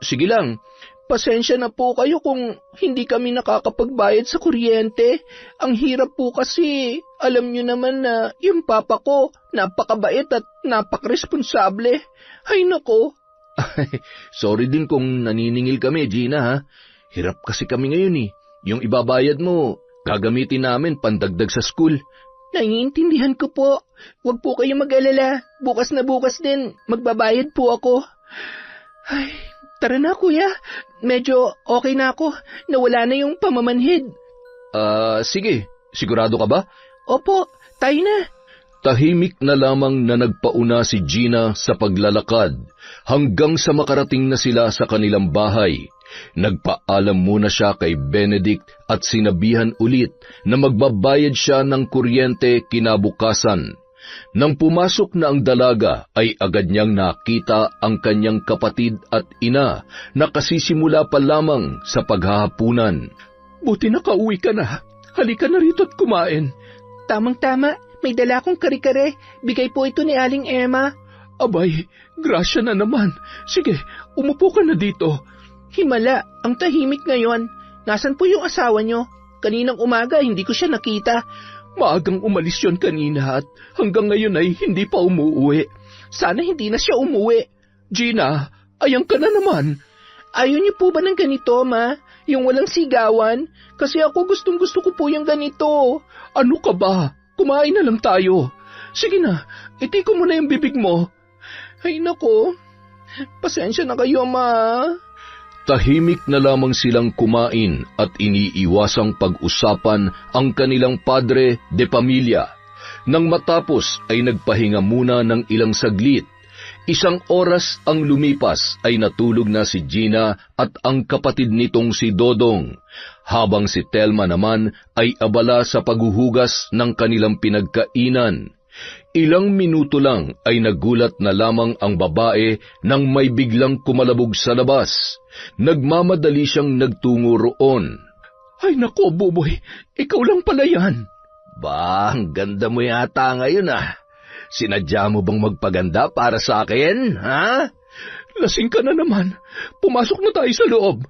Sige lang. Pasensya na po kayo kung hindi kami nakakapagbayad sa kuryente. Ang hirap po kasi, alam nyo naman na yung papa ko, napakabait at napakresponsable. Ay nako. Sorry din kung naniningil kami, Gina, ha? Hirap kasi kami ngayon, eh. Yung ibabayad mo, gagamitin namin pandagdag sa school. Naiintindihan ko po. Huwag po kayong mag-alala. Bukas na bukas din, magbabayad po ako. Ay, tara na, Kuya. Medyo okay na ako. Nawala na yung pamamanhid. Sige. Sigurado ka ba? Opo, tayo na. tahimik na lamang na nagpauna si Gina sa paglalakad hanggang sa makarating na sila sa kanilang bahay. Nagpaalam muna siya kay Benedict at sinabihan ulit na magbabayad siya ng kuryente kinabukasan. Nang pumasok na ang dalaga ay agad niyang nakita ang kanyang kapatid at ina na kasisimula pa lamang sa paghahapunan. Buti nakauwi ka na. Halika na rito at kumain. Tamang-tama, may dala akong kare-kare. Bigay po ito ni Aling Emma. Abay, grasya na naman. Sige, umupo ka na dito. Himala, ang tahimik ngayon. Nasaan po yung asawa nyo? Kaninang umaga hindi ko siya nakita. Maagang umalis yon kanina at hanggang ngayon ay hindi pa umuwi. Sana hindi na siya umuwi. Gina, ayang ka na naman. Ayaw niyo po ba ng ganito, Ma? Yung walang sigawan? Kasi ako gustong-gusto ko po yung ganito. Ano ka ba? Kumain na lang tayo. Sige na, itiko mo na yung bibig mo. Ay nako, pasensya na kayo, Ma. Tahimik na lamang silang kumain at iniiwasang pag-usapan ang kanilang padre de pamilya. Nang matapos ay nagpahinga muna ng ilang saglit. Isang oras ang lumipas ay natulog na si Gina at ang kapatid nitong si Dodong, habang si Telma naman ay abala sa paghuhugas ng kanilang pinagkainan. Ilang minuto lang ay nagulat na lamang ang babae nang may biglang kumalabog sa labas. Nagmamadali siyang nagtungo roon. Ay nako, Buboy, ikaw lang pala yan. Ba, ang ganda mo yata ngayon ah. Sinadya mo bang magpaganda para sa akin, ha? Lasing ka na naman. Pumasok na tayo sa loob.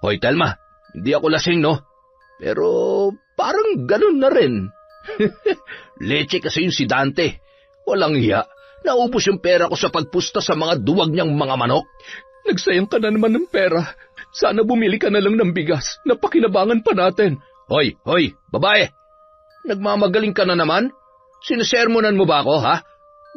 Hoy, Telma, hindi ako lasing, no? Pero parang ganun na rin. Leche kasi yun si Dante. Walang hiya. Naubos yung pera ko sa pagpusta sa mga duwag niyang mga manok. Nagsayang ka na naman ng pera. Sana bumili ka na lang ng bigas na pakinabangan pa natin. Hoy, babae. Nagmamagaling ka na naman? Sinesermonan mo ba ako, ha?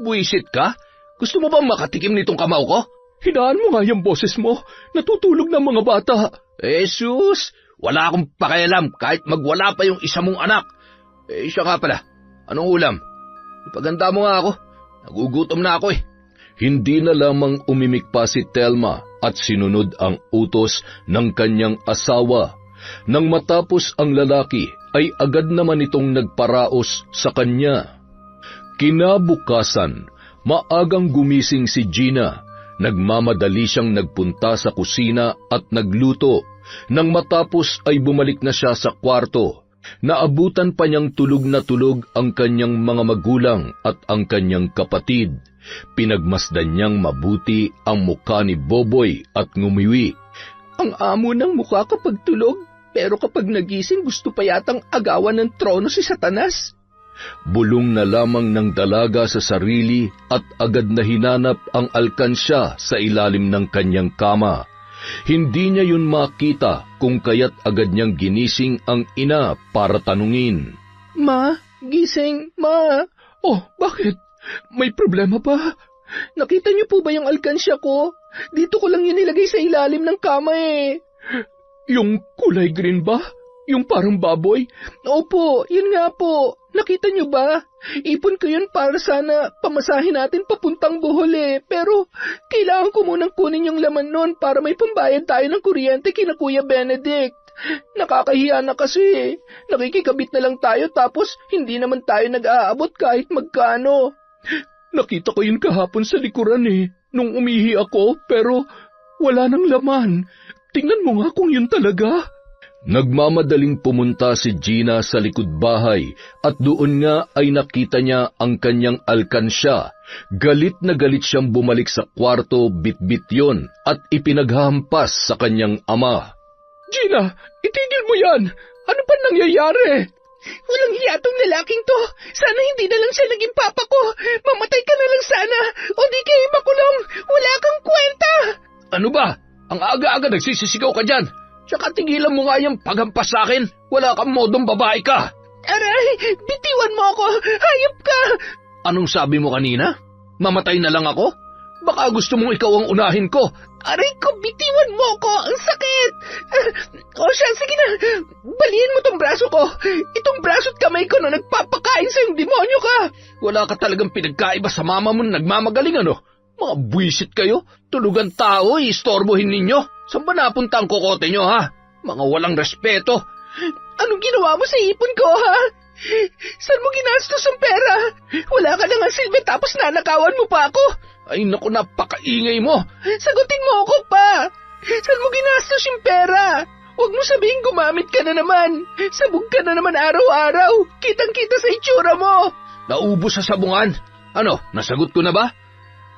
Buwisit ka? Gusto mo bang makatikim nitong kamao ko? Hinaan mo nga yung boses mo. Natutulog ng mga bata. Jesus, wala akong pakialam kahit magwala pa yung isa mong anak. Siya nga pala, anong ulam? Ipaganda mo nga ako. Nagugutom na ako eh. Hindi na lamang umimik pa si Telma at sinunod ang utos ng kanyang asawa. Nang matapos ang lalaki, ay agad naman itong nagparaos sa kanya. Kinabukasan, maagang gumising si Gina. Nagmamadali siyang nagpunta sa kusina at nagluto. Nang matapos ay bumalik na siya sa kwarto. Naabutan pa niyang tulog na tulog ang kanyang mga magulang at ang kanyang kapatid. Pinagmasdan niyang mabuti ang mukha ni Boboy at ngumiwi. Ang amo ng mukha kapag tulog, pero kapag nagising gusto pa yatang agawan ng trono si Satanas. Bulong na lamang ng dalaga sa sarili at agad na hinanap ang alkansya sa ilalim ng kanyang kama. Hindi niya yun makita kung kaya't agad niyang ginising ang ina para tanungin. Ma, gising, ma. Oh, bakit? May problema ba? Nakita niyo po ba yung alkansya ko? Dito ko lang yun nilagay sa ilalim ng kama eh. Yung kulay green ba? Yung parang baboy? Opo, yun nga po. Nakita niyo ba? Ipon ko yun para sana pamasahin natin papuntang Bohol eh. Pero kailangan ko munang kunin yung laman nun para may pambayad tayo ng kuryente kina Kuya Benedict. Nakakahiya na kasi. Nakikikabit na lang tayo tapos hindi naman tayo nag-aabot kahit magkano. Nakita ko yun kahapon sa likuran eh. Nung umihi ako pero wala nang laman. Tingnan mo nga kung yun talaga. Nagmamadaling pumunta si Gina sa likod bahay at doon nga ay nakita niya ang kanyang alkansya. Galit na galit siyang bumalik sa kwarto, bitbit yon at ipinaghahampas sa kanyang ama. Gina, itigil mo yan! Ano pa nangyayari? Walang hiya tong lalaking to. Sana hindi na lang siya naging papa ko. Mamatay ka na lang sana. O di kayo makulong. Wala kang kwenta. Ano ba? Ang aga-aga nagsisisigaw ka dyan. Tsaka tigilan mo nga yung paghampas sa akin. Wala kang modong babae ka. Aray, bitiwan mo ako. Hayop ka. Anong sabi mo kanina? Mamatay na lang ako? Baka gusto mong ikaw ang unahin ko. Aray ko, bitiwan mo ko. Ang sakit. O siya, sige na. Balihin mo tong braso ko. Itong braso at kamay ko na nagpapakain sa yung demonyo ka. Wala ka talagang pinagkaiba sa mama mo na nagmamagaling ano? Mga buwisit kayo. Tulugan tao, istorbohin ninyo. Saan ba napunta ang kokote nyo, ha? Mga walang respeto. Anong ginawa mo sa ipon ko, ha? Saan mo ginastos ang pera? Wala ka na nga silbi tapos nanakawan mo pa ako. Ay naku, napakaingay mo. Sagutin mo ako pa. Saan mo ginastos yung pera? Huwag mo sabihin gumamit ka na naman. Sabog ka na naman araw-araw. Kitang-kita sa itsura mo. Naubos sa sabungan. Ano, nasagot ko na ba?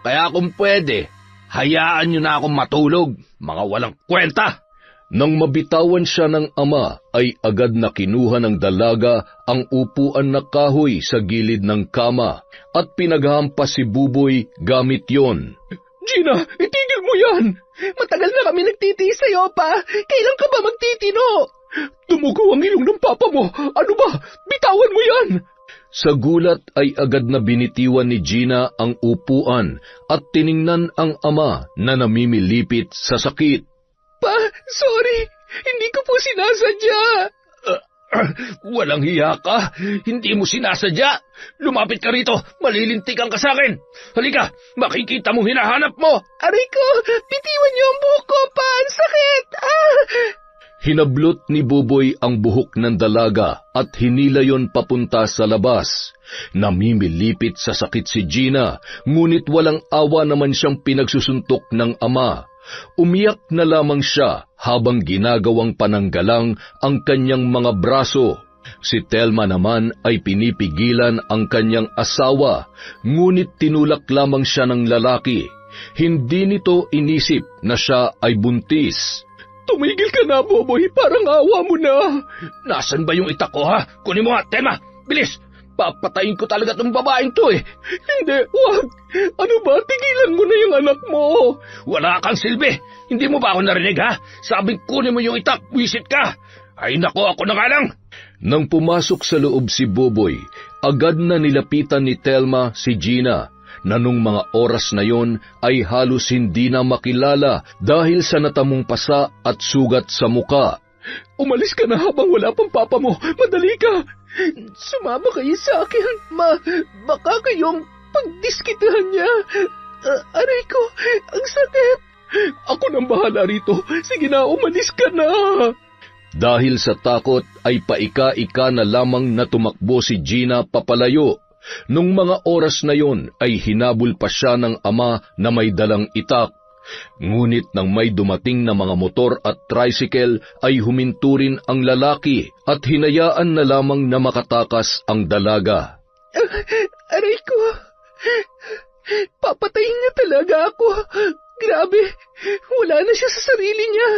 Kaya kung pwede, hayaan nyo na akong matulog. Mga walang kwenta. Nang mabitawan siya ng ama, ay agad na kinuha ng dalaga ang upuan na kahoy sa gilid ng kama at pinaghampas si Buboy gamit yon. Gina, itigil mo yan! Matagal na kami nagtitiis sa'yo, pa. Kailan ka ba magtitino? Tumugo ang ilong ng papa mo. Ano ba? Bitawan mo yan! Sa gulat ay agad na binitiwan ni Gina ang upuan at tiningnan ang ama na namimilipit sa sakit. Pa, sorry. Hindi ko po sinasadya. Walang hiya ka. Hindi mo sinasadya. Lumapit ka rito. Malilintikan ka sa akin. Halika, makikita mo hinahanap mo. Aray ko, bitiwan niyo ang buhok ko, pa. Ang sakit. Hinablot ni Buboy ang buhok ng dalaga at hinila yon papunta sa labas. Namimilipit sa sakit si Gina, ngunit walang awa naman siyang pinagsusuntok ng ama. Umiyak na lamang siya habang ginagawang pananggalang ang kanyang mga braso. Si Telma naman ay pinipigilan ang kanyang asawa, ngunit tinulak lamang siya ng lalaki. Hindi nito inisip na siya ay buntis. Tumigil ka na, Boboy. Parang awa mo na. Nasaan ba yung itak ko, ha? Kunin mo nga, Telma. Bilis! Papatayin ko talaga tong babaeng to, eh. Hindi, wag. Ano ba? Tigilan mo na yung anak mo. Wala kang silbi. Hindi mo ba ako narinig, ha? Sabing kunin mo yung itak, wisit ka. Ay nako, ako na nga lang. Nang pumasok sa loob si Boboy, agad na nilapitan ni Telma si Gina, na nung mga oras na yon ay halos hindi na makilala dahil sa natamong pasa at sugat sa muka. Umalis ka na habang wala pang papa mo. Madali ka. Sumama kayo sa akin, ma. Baka kayong pagdiskitahan niya. Aray ko, ang sakit. Ako nang bahala rito. Sige na, umalis ka na. Dahil sa takot ay paika-ika na lamang na tumakbo si Gina papalayo. Nung mga oras na yon ay hinabol pa siya ng ama na may dalang itak. Ngunit nang may dumating na mga motor at tricycle ay huminto rin ang lalaki at hinayaan na lamang na makatakas ang dalaga. Aray ko! Papatayin niya talaga ako! Grabe! Wala na siya sa sarili niya!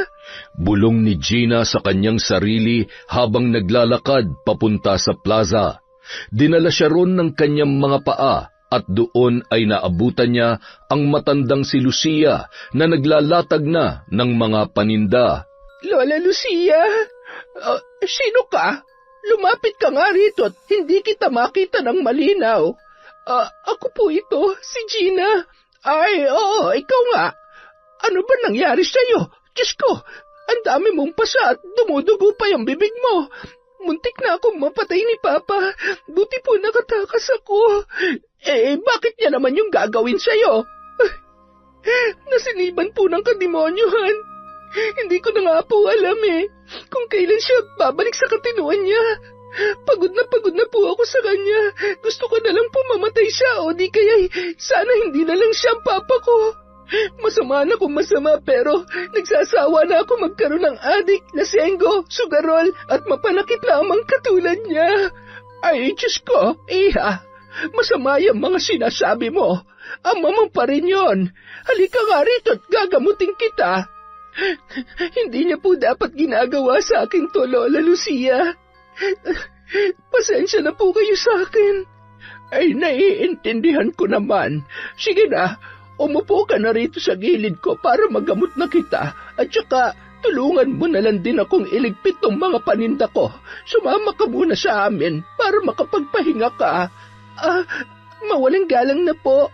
Bulong ni Gina sa kanyang sarili habang naglalakad papunta sa plaza. Dinala siya ron ng kanyang mga paa at doon ay naabutan niya ang matandang si Lucia na naglalatag na ng mga paninda. Lola Lucia? Sino ka? Lumapit ka nga rito at hindi kita makita ng malinaw. Ako po ito, si Gina. Ay, oo, ikaw nga. Ano ba nangyari sa'yo? Diyos ko, ang dami mong pasa at dumudugo pa yung bibig mo. Muntik na akong mapatay ni Papa. Buti po nakatakas ako. Bakit niya naman yung gagawin sa'yo? Nasiniban po ng kademonyuhan. Hindi ko na nga po alam kung kailan siya babalik sa katinuan niya. Pagod na po ako sa kanya. Gusto ko na lang po mamatay siya o di kaya sana hindi na lang siya ang Papa ko. Masama na kung masama pero nagsasawa na ako magkaroon ng adik, lasenggo, sugarol at mapanakit lamang katulad niya. Ay, Diyos ko, iha, masama yung mga sinasabi mo. Ama mo pa rin yun. Halika nga rito at gagamutin kita. Hindi niya po dapat ginagawa sa akin to, Lola Lucia. Pasensya na po kayo sa akin. Ay, naiintindihan ko naman. Sige na. Umupo ka na rito sa gilid ko para magamot na kita at saka tulungan mo na lang din akong iligpit tong mga paninda ko. Sumama ka muna sa amin para makapagpahinga ka. Mawalang galang na po.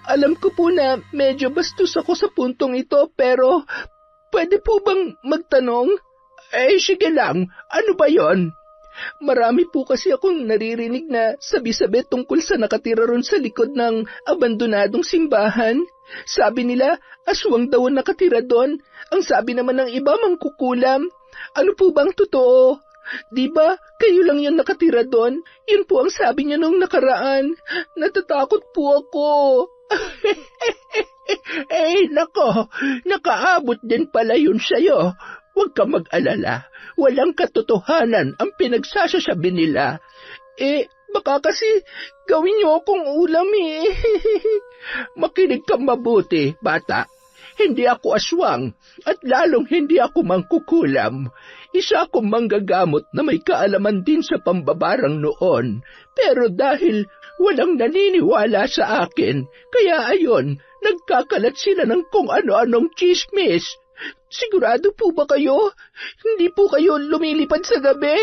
Alam ko po na medyo bastos ako sa puntong ito pero pwede po bang magtanong? Sige lang. Ano ba yon? Marami po kasi akong naririnig na sabi-sabi tungkol sa nakatira ron sa likod ng abandonadong simbahan. Sabi nila, aswang daw ang nakatira doon. Ang sabi naman ng iba, mangkukulam. Ano po bang totoo? Di ba, kayo lang yung nakatira doon? Yun po ang sabi niya nung nakaraan. Natatakot po ako. Nako, nakaabot din pala yun sa'yo. Huwag ka mag-alala. Walang katotohanan ang pinagsasasabi nila. Baka kasi gawin niyo akong ulam Makinig kang mabuti, bata. Hindi ako aswang at lalong hindi ako mangkukulam. Isa akong manggagamot na may kaalaman din sa pambabarang noon. Pero dahil walang naniniwala sa akin, kaya ayon, nagkakalat sila ng kung ano-anong chismis. Sigurado po ba kayo? Hindi po kayo lumilipad sa gabi?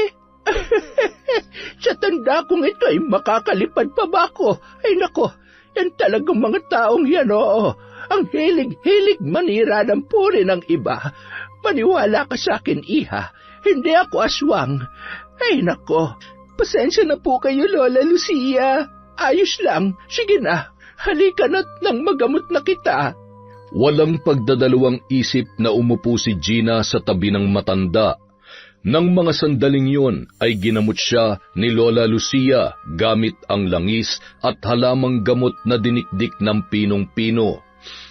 Sa tanda kong ito ay makakalipad pa ba ako? Ay nako, yan talagang mga taong yan, oo. Ang hilig-hilig manira ng puri ng iba. Maniwala ka sa akin, iha. Hindi ako aswang. Ay nako, pasensya na po kayo, Lola Lucia. Ayos lang, sige na. Halika na't nang magamot na kita. Walang pagdadalawang isip na umupo si Gina sa tabi ng matanda. Nang mga sandaling yun ay ginamot siya ni Lola Lucia gamit ang langis at halamang gamot na dinikdik ng pinong-pino.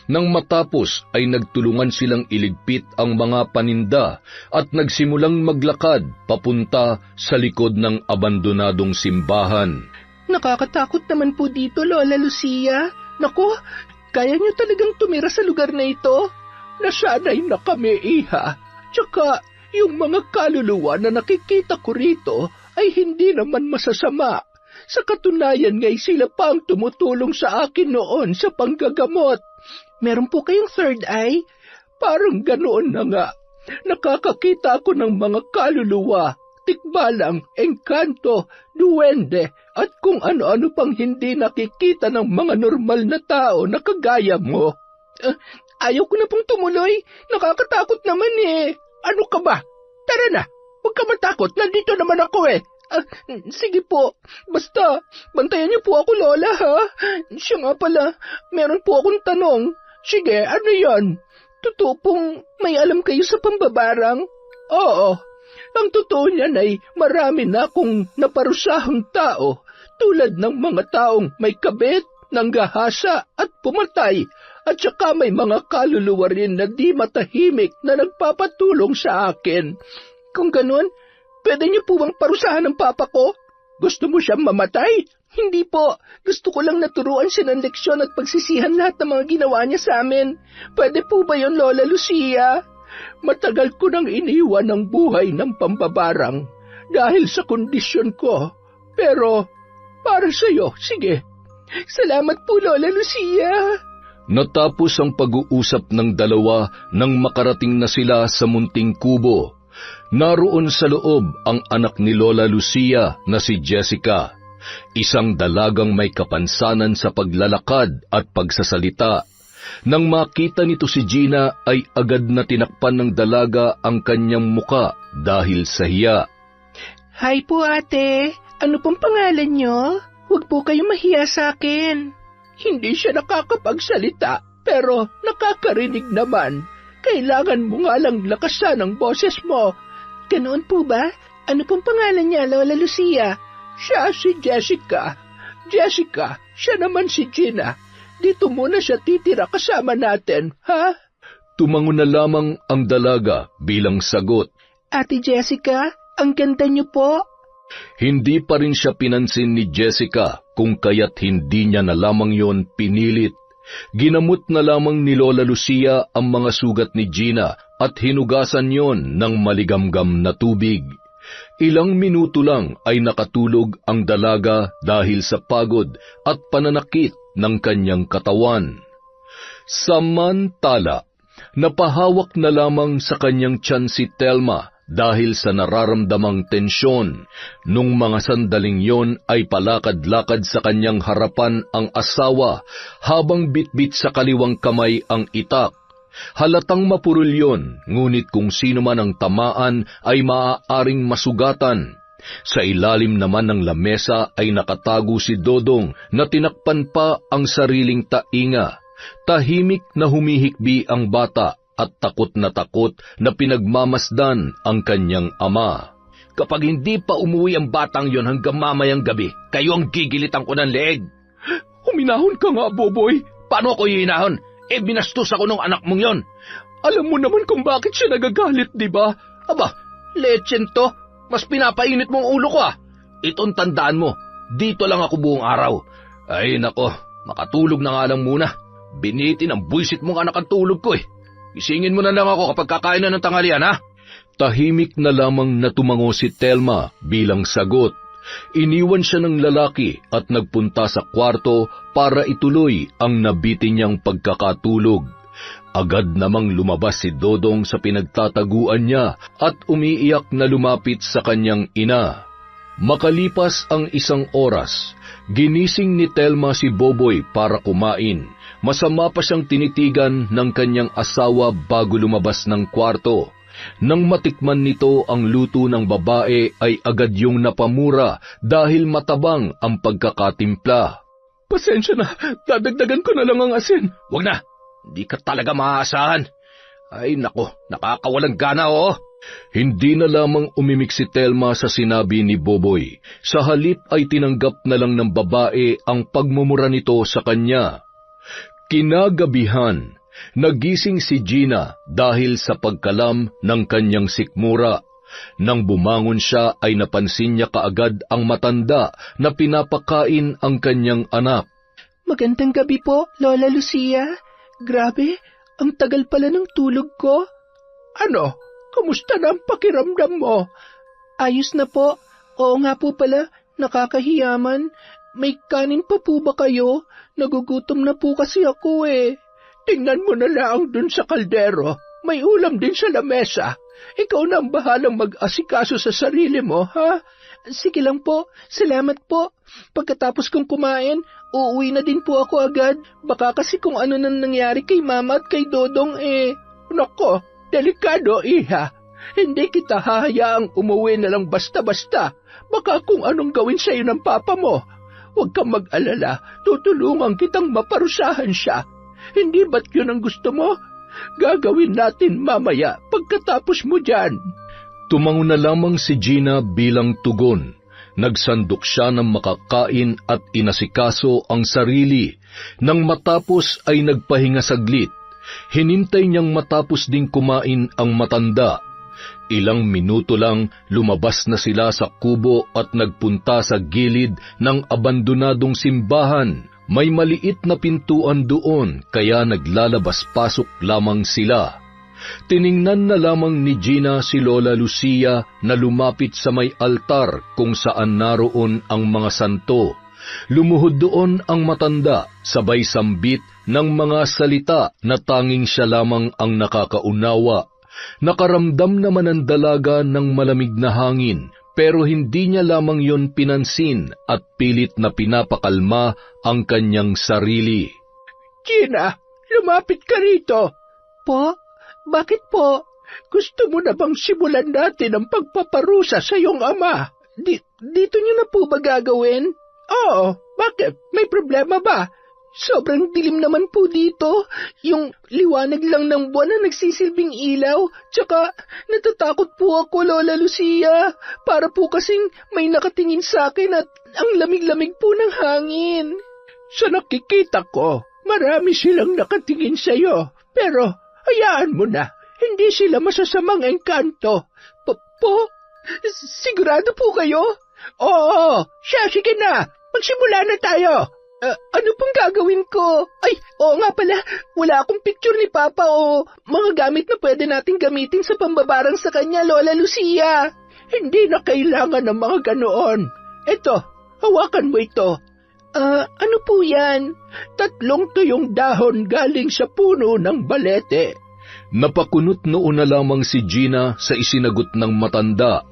Nang matapos ay nagtulungan silang iligpit ang mga paninda at nagsimulang maglakad papunta sa likod ng abandonadong simbahan. Nakakatakot naman po dito, Lola Lucia. Naku, kaya niyo talagang tumira sa lugar na ito? Nasanay na kami, iha. Tsaka, yung mga kaluluwa na nakikita ko rito ay hindi naman masasama. Sa katunayan nga'y sila pa ang tumutulong sa akin noon sa panggagamot. Meron po kayong third eye? Parang ganoon na nga. Nakakakita ako ng mga kaluluwa, tikbalang, engkanto, duwende, at kung ano-ano pang hindi nakikita ng mga normal na tao na kagaya mo. Ayaw ko na pong tumuloy. Nakakatakot naman Ano ka ba? Tara na. Huwag ka matakot. Nandito naman ako Sige po. Basta, bantayan niyo po ako, Lola, ha? Siya nga pala, meron po akong tanong. Sige, ano yon? Totoo pong may alam kayo sa pambabarang? Oo. Ang totoo niyan ay marami na akong naparusahang tao. tulad ng mga taong may kabit, nanggahasa at pumatay, at saka may mga kaluluwa rin na di matahimik na nagpapatulong sa akin. Kung ganun, pwede niyo po bang parusahan ng papa ko? Gusto mo siyang mamatay? Hindi po. Gusto ko lang naturuan siya ng leksyon at pagsisihan lahat ng mga ginawa niya sa amin. Pwede po ba yun, Lola Lucia? Matagal ko nang iniwan ang buhay ng pambabarang dahil sa kondisyon ko. Pero para sa'yo, sige. Salamat po, Lola Lucia. Natapos ang pag-uusap ng dalawa nang makarating na sila sa munting kubo. Naroon sa loob ang anak ni Lola Lucia na si Jessica, isang dalagang may kapansanan sa paglalakad at pagsasalita. Nang makita nito si Gina ay agad na tinakpan ng dalaga ang kanyang muka dahil sa hiya. Hi po, ate. Ano pong pangalan niyo? Huwag po kayong mahiya sa akin. Hindi siya nakakapagsalita, pero nakakarinig naman. Kailangan mo nga lang lakasan ang boses mo. Ganoon po ba? Ano pong pangalan niya, Lola Lucia? Siya si Jessica. Jessica, siya naman si Gina. Dito muna siya titira kasama natin, ha? Tumango na lamang ang dalaga bilang sagot. Ate Jessica, ang ganda niyo po. Hindi pa rin siya pinansin ni Jessica kung kaya't hindi niya na lamang yon pinilit. Ginamot na lamang ni Lola Lucia ang mga sugat ni Gina at hinugasan yon ng maligamgam na tubig. Ilang minuto lang ay nakatulog ang dalaga dahil sa pagod at pananakit ng kanyang katawan. Samantala, napahawak na lamang sa kanyang tiyan si Telma dahil sa nararamdamang tensyon. Nung mga sandaling yon ay palakad-lakad sa kanyang harapan ang asawa habang bitbit sa kaliwang kamay ang itak. Halatang mapurol yon, ngunit kung sino man ang tamaan ay maaaring masugatan. Sa ilalim naman ng lamesa ay nakatago si Dodong na tinakpan pa ang sariling tainga. Tahimik na humihikbi ang bata at takot na pinagmamasdan ang kanyang ama. Kapag hindi pa umuwi ang batang yon hanggang mamayang gabi, kayo ang gigilitan ko ng leeg. Huminahon ka nga, Boboy. Paano ako hihinahon? Binastos ako ng anak mong yon. Alam mo naman kung bakit siya nagagalit, di ba? Aba, lechen to. Mas pinapainit mong ulo ko Itong tandaan mo, dito lang ako buong araw. Ay nako, makatulog na nga lang muna. Binitin ang buisit mong anak ang tulog ko Isingin mo na lang ako kapag kakain na ng tanghalian, ha? Tahimik na lamang na tumango si Telma bilang sagot. Iniwan siya ng lalaki at nagpunta sa kwarto para ituloy ang nabitin niyang pagkakatulog. Agad namang lumabas si Dodong sa pinagtataguan niya at umiiyak na lumapit sa kanyang ina. Makalipas ang isang oras, ginising ni Telma si Boboy para kumain. Masama pa siyang tinitigan ng kanyang asawa bago lumabas ng kwarto. Nang matikman nito ang luto ng babae ay agad yung napamura dahil matabang ang pagkakatimpla. Pasensya na, dadagdagan ko na lang ang asin. Wag na, hindi ka talaga maaasahan. Ay nako, nakakawalang gana Hindi na lamang umimik si Telma sa sinabi ni Boboy. Sa halip ay tinanggap na lang ng babae ang pagmumura nito sa kanya. Kinagabihan, nagising si Gina dahil sa pagkalam ng kanyang sikmura. Nang bumangon siya ay napansin niya kaagad ang matanda na pinapakain ang kanyang anak. Magandang gabi po, Lola Lucia. Grabe, ang tagal pala ng tulog ko. Ano? Kamusta na ang pakiramdam mo? Ayos na po. Oo nga po pala, nakakahiyaman. May kanin pa po ba kayo? Nagugutom na po kasi ako Tingnan mo na lang dun sa kaldero. May ulam din sa lamesa. Ikaw na ang bahalang mag-asikaso sa sarili mo, ha? Sige lang po, salamat po. Pagkatapos kong kumain, uuwi na din po ako agad. Baka kasi kung ano nang nangyari kay Mama at kay Dodong Nako, delikado iha. Hindi kita hahayaang umuwi na lang basta-basta. Baka kung anong gawin sa'yo ng papa mo. Huwag kang mag-alala, tutulungan kitang maparusahan siya. Hindi ba't yun ang gusto mo? Gagawin natin mamaya pagkatapos mo dyan. Tumango na lamang si Gina bilang tugon. Nagsandok siya ng makakain at inasikaso ang sarili. Nang matapos ay nagpahinga saglit. Hinintay niyang matapos ding kumain ang matanda. Ilang minuto lang lumabas na sila sa kubo at nagpunta sa gilid ng abandonadong simbahan. May maliit na pintuan doon kaya naglalabas-pasok lamang sila. Tiningnan na lamang ni Gina si Lola Lucia na lumapit sa may altar kung saan naroon ang mga santo. Lumuhod doon ang matanda, sabay sambit ng mga salita na tanging siya lamang ang nakakaunawa. Nakaramdam naman ang dalaga ng malamig na hangin, pero hindi niya lamang yon pinansin at pilit na pinapakalma ang kanyang sarili. Gina, lumapit ka rito. Po? Bakit po? Gusto mo na bang simulan natin ang pagpaparusa sa iyong ama? Dito niyo na po ba gagawin? Oo, bakit? May problema ba? Sobrang dilim naman po dito. Yung liwanag lang ng buwan na nagsisilbing ilaw. Tsaka natatakot po ako, Lola Lucia. Para po kasing may nakatingin sa akin at ang lamig-lamig po ng hangin. Sa nakikita ko, marami silang nakatingin sa iyo. Pero hayaan mo na, hindi sila masasamang engkanto. Po? Sigurado po kayo? Oo, sige na, magsimula na tayo. Ano pong gagawin ko? Ay, oo nga pala, wala akong picture ni Papa o mga gamit na pwede nating gamitin sa pambabarang sa kanya, Lola Lucia. Hindi na kailangan ng mga ganoon. Ito, hawakan mo ito. Ano po yan? 3 tuyong dahon galing sa puno ng balete. Napakunot noon na lamang si Gina sa isinagot ng matanda.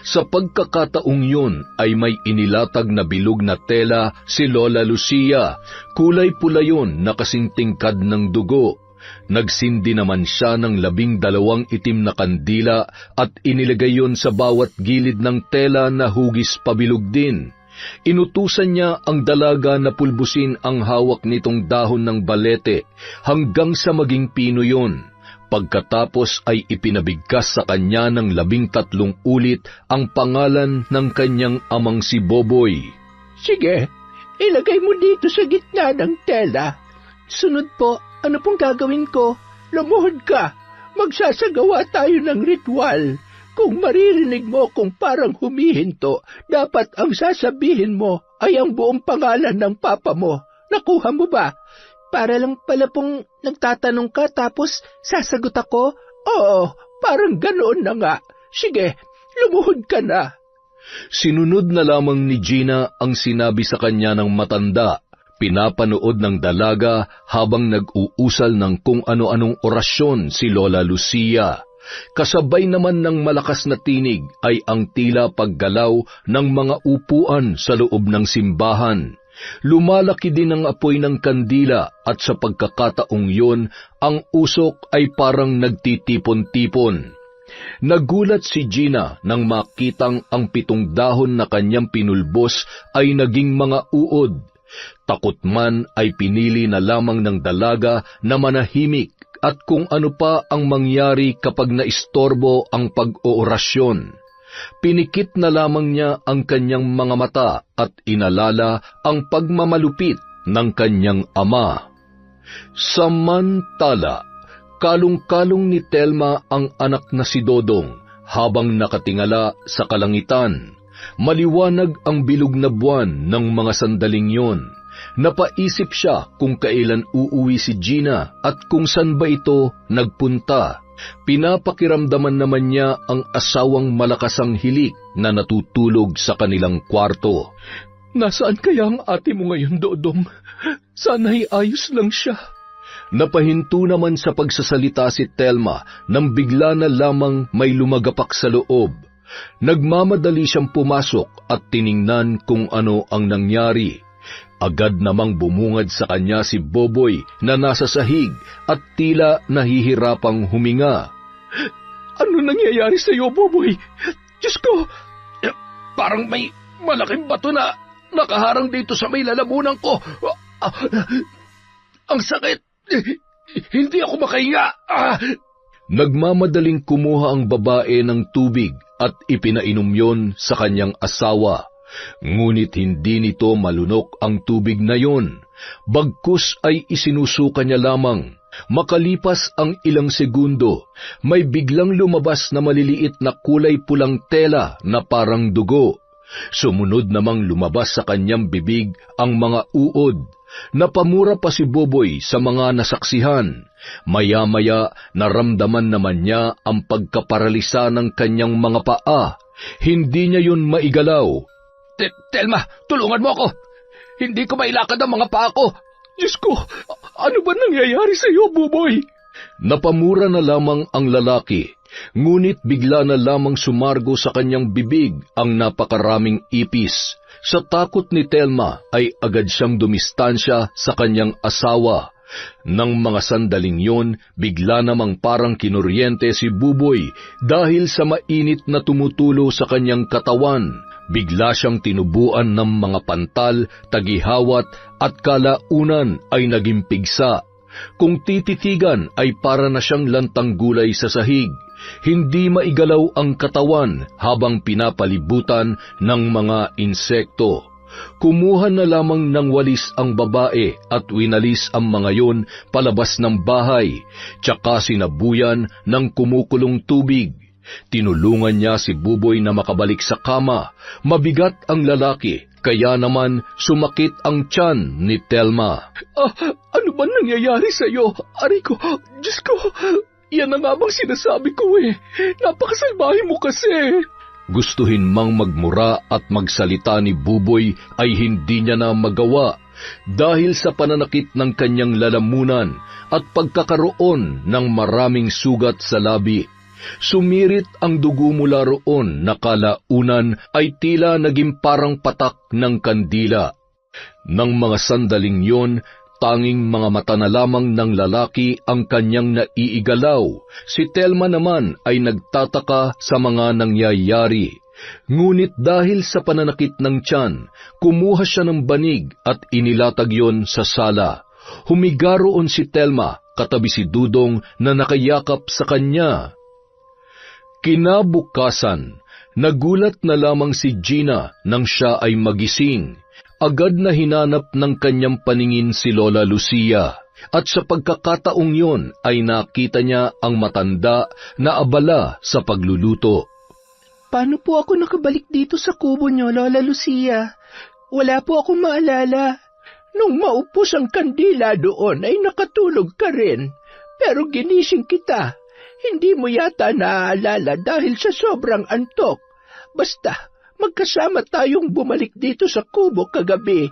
Sa pagkakataong yun ay may inilatag na bilog na tela si Lola Lucia. Kulay pula yun na kasing tingkad ng dugo. Nagsindi naman siya ng 12 itim na kandila at inilagay yun sa bawat gilid ng tela na hugis pabilog din. Inutusan niya ang dalaga na pulbusin ang hawak nitong dahon ng balete hanggang sa maging pino yun. Pagkatapos ay ipinabigkas sa kanya ng 13 ulit ang pangalan ng kanyang amang si Boboy. Sige, ilagay mo dito sa gitna ng tela. Sunod po, ano pong gagawin ko? Lumuhod ka. Magsasagawa tayo ng ritual. Kung maririnig mo kung parang humihinto, dapat ang sasabihin mo ay ang buong pangalan ng papa mo. Nakuha mo ba? Para lang pala pong nagtatanong ka tapos sasagot ako? Oo, parang ganoon na nga. Sige, lumuhod ka na. Sinunod na lamang ni Gina ang sinabi sa kanya ng matanda. Pinapanood ng dalaga habang nag-uusal ng kung ano-anong orasyon si Lola Lucia. Kasabay naman ng malakas na tinig ay ang tila paggalaw ng mga upuan sa loob ng simbahan. Lumalaki din ang apoy ng kandila at sa pagkakataong yun, ang usok ay parang nagtitipon-tipon. Nagulat si Gina nang makitang ang 7 dahon na kanyang pinulbos ay naging mga uod. Takot man ay pinili na lamang ng dalaga na manahimik at kung ano pa ang mangyari kapag naistorbo ang pag-oorasyon. Pinikit na lamang niya ang kanyang mga mata at inalala ang pagmamalupit ng kanyang ama. Samantala, kalong-kalong ni Telma ang anak na si Dodong habang nakatingala sa kalangitan. Maliwanag ang bilog na buwan ng mga sandaling yon. Napaisip siya kung kailan uuwi si Gina at kung saan ba ito nagpunta. Pinapakiramdaman naman niya ang asawang malakasang hilik na natutulog sa kanilang kwarto. Nasaan kaya ang ate mo ngayon, Dodong? Sana'y ayos lang siya. Napahinto naman sa pagsasalita si Telma nang bigla na lamang may lumagapak sa loob. Nagmamadali siyang pumasok at tiningnan kung ano ang nangyari. Agad namang bumungad sa kanya si Boboy na nasa sahig at tila nahihirapang huminga. Ano nangyayari sa iyo, Boboy? Diyos ko! Parang may malaking bato na nakaharang dito sa may lalamunan ko. Ang sakit! Hindi ako makahinga! Nagmamadaling kumuha ang babae ng tubig at ipinainom yon sa kanyang asawa. Ngunit hindi nito malunok ang tubig na yon, bagkus ay isinusuka niya lamang. Makalipas ang ilang segundo, may biglang lumabas na maliliit na kulay pulang tela na parang dugo. Sumunod namang lumabas sa kanyang bibig ang mga uod. Napamura pa si Boboy sa mga nasaksihan. Maya-maya naramdaman naman niya ang pagkaparalisa ng kanyang mga paa. Hindi niya yun maigalaw. Telma, tulungan mo ako! Hindi ko mailakad ang mga paa ko! Diyos ko, ano ba nangyayari sa iyo, Buboy? Napamura na lamang ang lalaki, ngunit bigla na lamang sumargo sa kanyang bibig ang napakaraming ipis. Sa takot ni Telma ay agad siyang dumistansya sa kanyang asawa. Nang mga sandaling yon, bigla namang parang kinuryente si Buboy dahil sa mainit na tumutulo sa kanyang katawan. Bigla siyang tinubuan ng mga pantal, tagihawat at kalaunan ay naging pigsa. Kung tititigan ay para na siyang lantang gulay sa sahig. Hindi maigalaw ang katawan habang pinapalibutan ng mga insekto. Kumuha na lamang ng walis ang babae at winalis ang mga yon palabas ng bahay, tsaka sinabuyan ng kumukulong tubig. Tinulungan niya si Buboy na makabalik sa kama. Mabigat ang lalaki, kaya naman sumakit ang tiyan ni Telma. Ano ba nangyayari sa iyo? Aray ko, Diyos ko, yan na nga bang sinasabi ko eh. Napakasalbahe mo kasi. Gustuhin mang magmura at magsalita ni Buboy ay hindi niya na magawa dahil sa pananakit ng kanyang lalamunan at pagkakaroon ng maraming sugat sa labi. Sumirit ang dugo mula roon na kalaunan ay tila naging parang patak ng kandila. Nang mga sandaling yon, tanging mga mata na lamang ng lalaki ang kanyang naiigalaw. Si Telma naman ay nagtataka sa mga nangyayari. Ngunit dahil sa pananakit ng tiyan, kumuha siya ng banig at inilatag yon sa sala. Humiga roon si Telma, katabi si Dudong na nakayakap sa kanya. Kinabukasan, nagulat na lamang si Gina nang siya ay magising. Agad na hinanap ng kanyang paningin si Lola Lucia, at sa pagkakataong yon ay nakita niya ang matanda na abala sa pagluluto. Paano po ako nakabalik dito sa kubo niyo, Lola Lucia? Wala po akong maalala. Nung maupos ang kandila doon ay nakatulog ka rin, pero ginising kita. Hindi mo yata naaalala dahil sa sobrang antok. Basta, magkasama tayong bumalik dito sa kubo kagabi.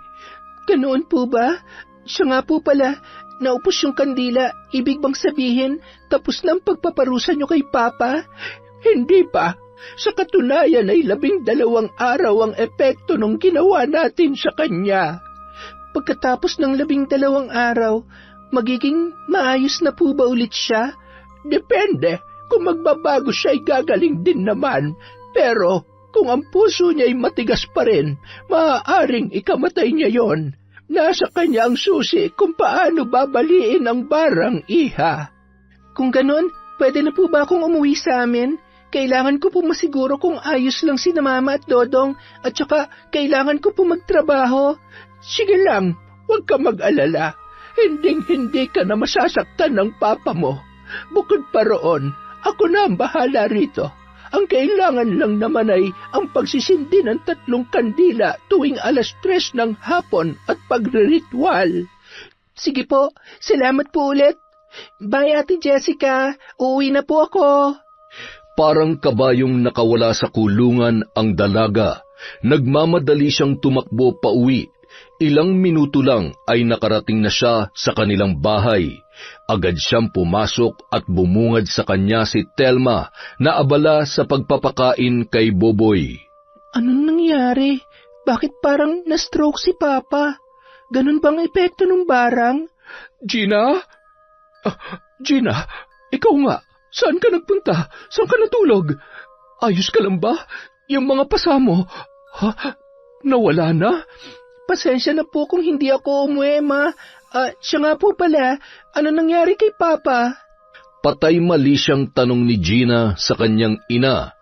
Ganoon po ba? Siya nga po pala, naupos yung kandila. Ibig bang sabihin, tapos na ang pagpaparusa niyo kay Papa? Hindi pa. Sa katunayan ay 12 araw ang epekto nung ginawa natin sa kanya. Pagkatapos ng 12 araw, magiging maayos na po ba ulit siya? Depende. Kung magbabago siya ay gagaling din naman. Pero kung ang puso niya ay matigas pa rin, maaaring ikamatay niya yon. Nasa kanya ang susi kung paano babaliin ang barang, iha. Kung ganon, pwede na po ba akong umuwi sa amin? Kailangan ko po masiguro kung ayos lang si Mama at Dodong at saka kailangan ko po magtrabaho. Sige lang, huwag ka mag-alala. Hinding-hindi ka na masasaktan ng papa mo. Bukod pa roon, ako na ang bahala rito. Ang kailangan lang naman ay ang pagsisindi ng 3 kandila tuwing 3:00 ng hapon at pagre-ritual. Sige po, salamat po ulit. Bye, Ate Jessica. Uuwi na po ako. Parang kabayong nakawala sa kulungan ang dalaga. Nagmamadali siyang tumakbo pauwi. Ilang minuto lang ay nakarating na siya sa kanilang bahay. Agad siyang pumasok at bumungad sa kanya si Telma na abala sa pagpapakain kay Boboy. Anong nangyari? Bakit parang na-stroke si Papa? Ganun bang epekto ng barang? Gina? Gina, ikaw nga. Saan ka nagpunta? Saan ka natulog? Ayos ka lang ba? Yung mga pasa mo, nawala na? Pasensya na po kung hindi ako umuwi, Ma. Siya nga po pala, ano nangyari kay Papa? Patay mali siyang tanong ni Gina sa kanyang ina.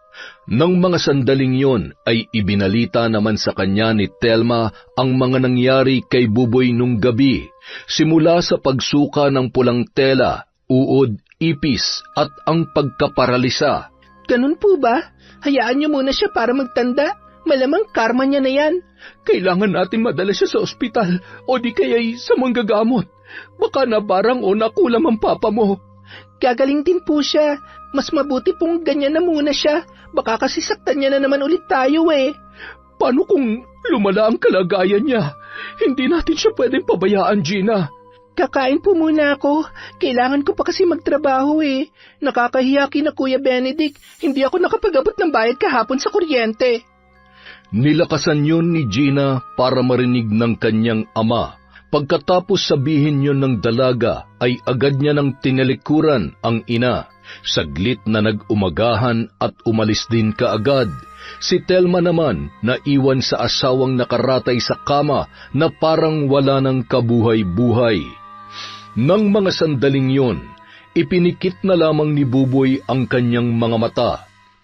Nang mga sandaling yon ay ibinalita naman sa kanya ni Telma ang mga nangyari kay Buboy nung gabi, simula sa pagsuka ng pulang tela, uod, ipis at ang pagkaparalisa. Ganun po ba? Hayaan niyo muna siya para magtanda. Malamang karma niya na yan. Kailangan natin madala siya sa ospital o di kaya'y sa manggagamot. Baka nabarang o nakulam ang papa mo. Gagaling din po siya. Mas mabuti pong ganyan na muna siya. Baka kasi saktan niya na naman ulit tayo eh. Paano kung lumala ang kalagayan niya? Hindi natin siya pwedeng pabayaan, Gina. Kakain po muna ako. Kailangan ko pa kasi magtrabaho eh. Nakakahiya kina Kuya Benedict. Hindi ako nakapag-abot ng bayad kahapon sa kuryente. Nilakasan yun ni Gina para marinig ng kanyang ama. Pagkatapos sabihin yun ng dalaga, ay agad niya nang tinalikuran ang ina. Saglit na nag-umagahan at umalis din kaagad. Si Telma naman naiwan sa asawang nakaratay sa kama na parang wala ng kabuhay-buhay. Nang mga sandaling yun, ipinikit na lamang ni Buboy ang kanyang mga mata.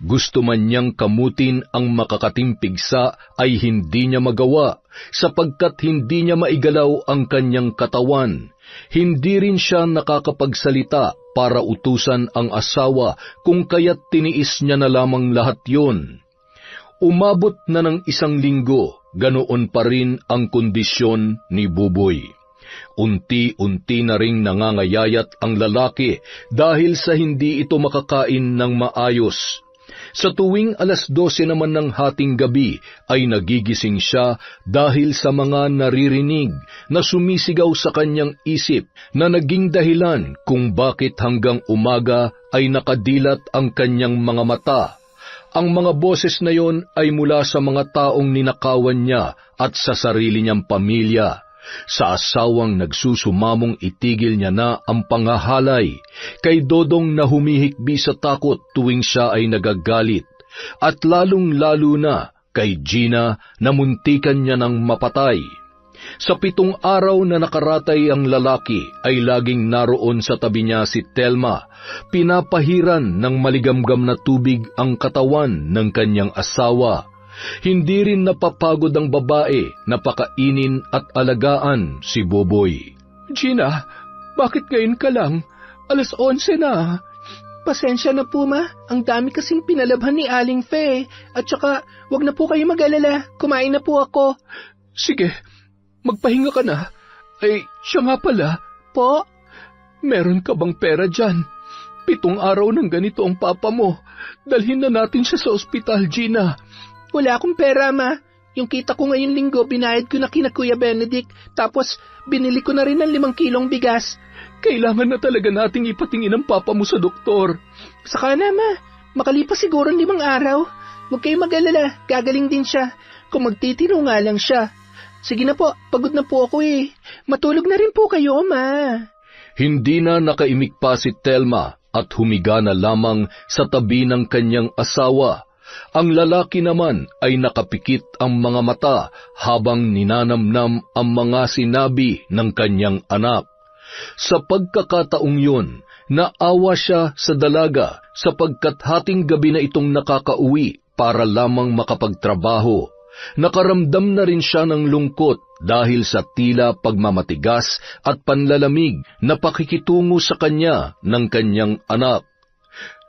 Gusto man niyang kamutin ang makakating pigsa ay hindi niya magawa sapagkat hindi niya maigalaw ang kanyang katawan. Hindi rin siya nakakapagsalita para utusan ang asawa kung kaya't tiniis niya na lamang lahat yun. Umabot na ng 1 linggo, ganoon pa rin ang kondisyon ni Buboy. Unti-unti na ring nangangayayat ang lalaki dahil sa hindi ito makakain ng maayos. Sa tuwing 12:00 naman ng hating gabi ay nagigising siya dahil sa mga naririnig na sumisigaw sa kanyang isip na naging dahilan kung bakit hanggang umaga ay nakadilat ang kanyang mga mata. Ang mga boses na yon ay mula sa mga taong ninakawan niya at sa sarili niyang pamilya. Sa asawang nagsusumamong itigil niya na ang panghahalay, kay Dodong na humihikbi sa takot tuwing siya ay nagagalit, at lalong-lalo na kay Gina na muntikan niya ng mapatay. Sa 7 araw na nakaratay ang lalaki ay laging naroon sa tabi niya si Telma, pinapahiran ng maligamgam na tubig ang katawan ng kanyang asawa. Hindi rin napapagod ang babae na pakainin at alagaan si Buboy. Gina, bakit ngayon ka lang? 11:00 na. Pasensya na po ma, ang dami kasing pinalabhan ni Aling Fe. At saka, wag na po kayo mag-alala, kumain na po ako. Sige, magpahinga ka na. Ay, siya nga pala. Po? Meron ka bang pera dyan? 7 araw ng ganito ang papa mo. Dalhin na natin siya sa ospital, Gina. Wala akong pera, ma. Yung kita ko ngayong linggo, binayad ko na kina Kuya Benedict, tapos binili ko na rin ng 5 kilong bigas. Kailangan na talaga nating ipatingin ang papa mo sa doktor. Saka na, ma. Makalipas siguro 5 araw. Huwag kayong mag-alala, gagaling din siya. Kung magtitino nga lang siya. Sige na po, pagod na po ako eh. Matulog na rin po kayo, ma. Hindi na nakaimik pa si Telma at humiga na lamang sa tabi ng kanyang asawa. Ang lalaki naman ay nakapikit ang mga mata habang ninanamnam ang mga sinabi ng kanyang anak. Sa pagkakataong yun, naawa siya sa dalaga sapagkat hating gabi na itong nakakauwi para lamang makapagtrabaho. Nakaramdam na rin siya ng lungkot dahil sa tila pagmamatigas at panlalamig na pakikitungo sa kanya ng kanyang anak.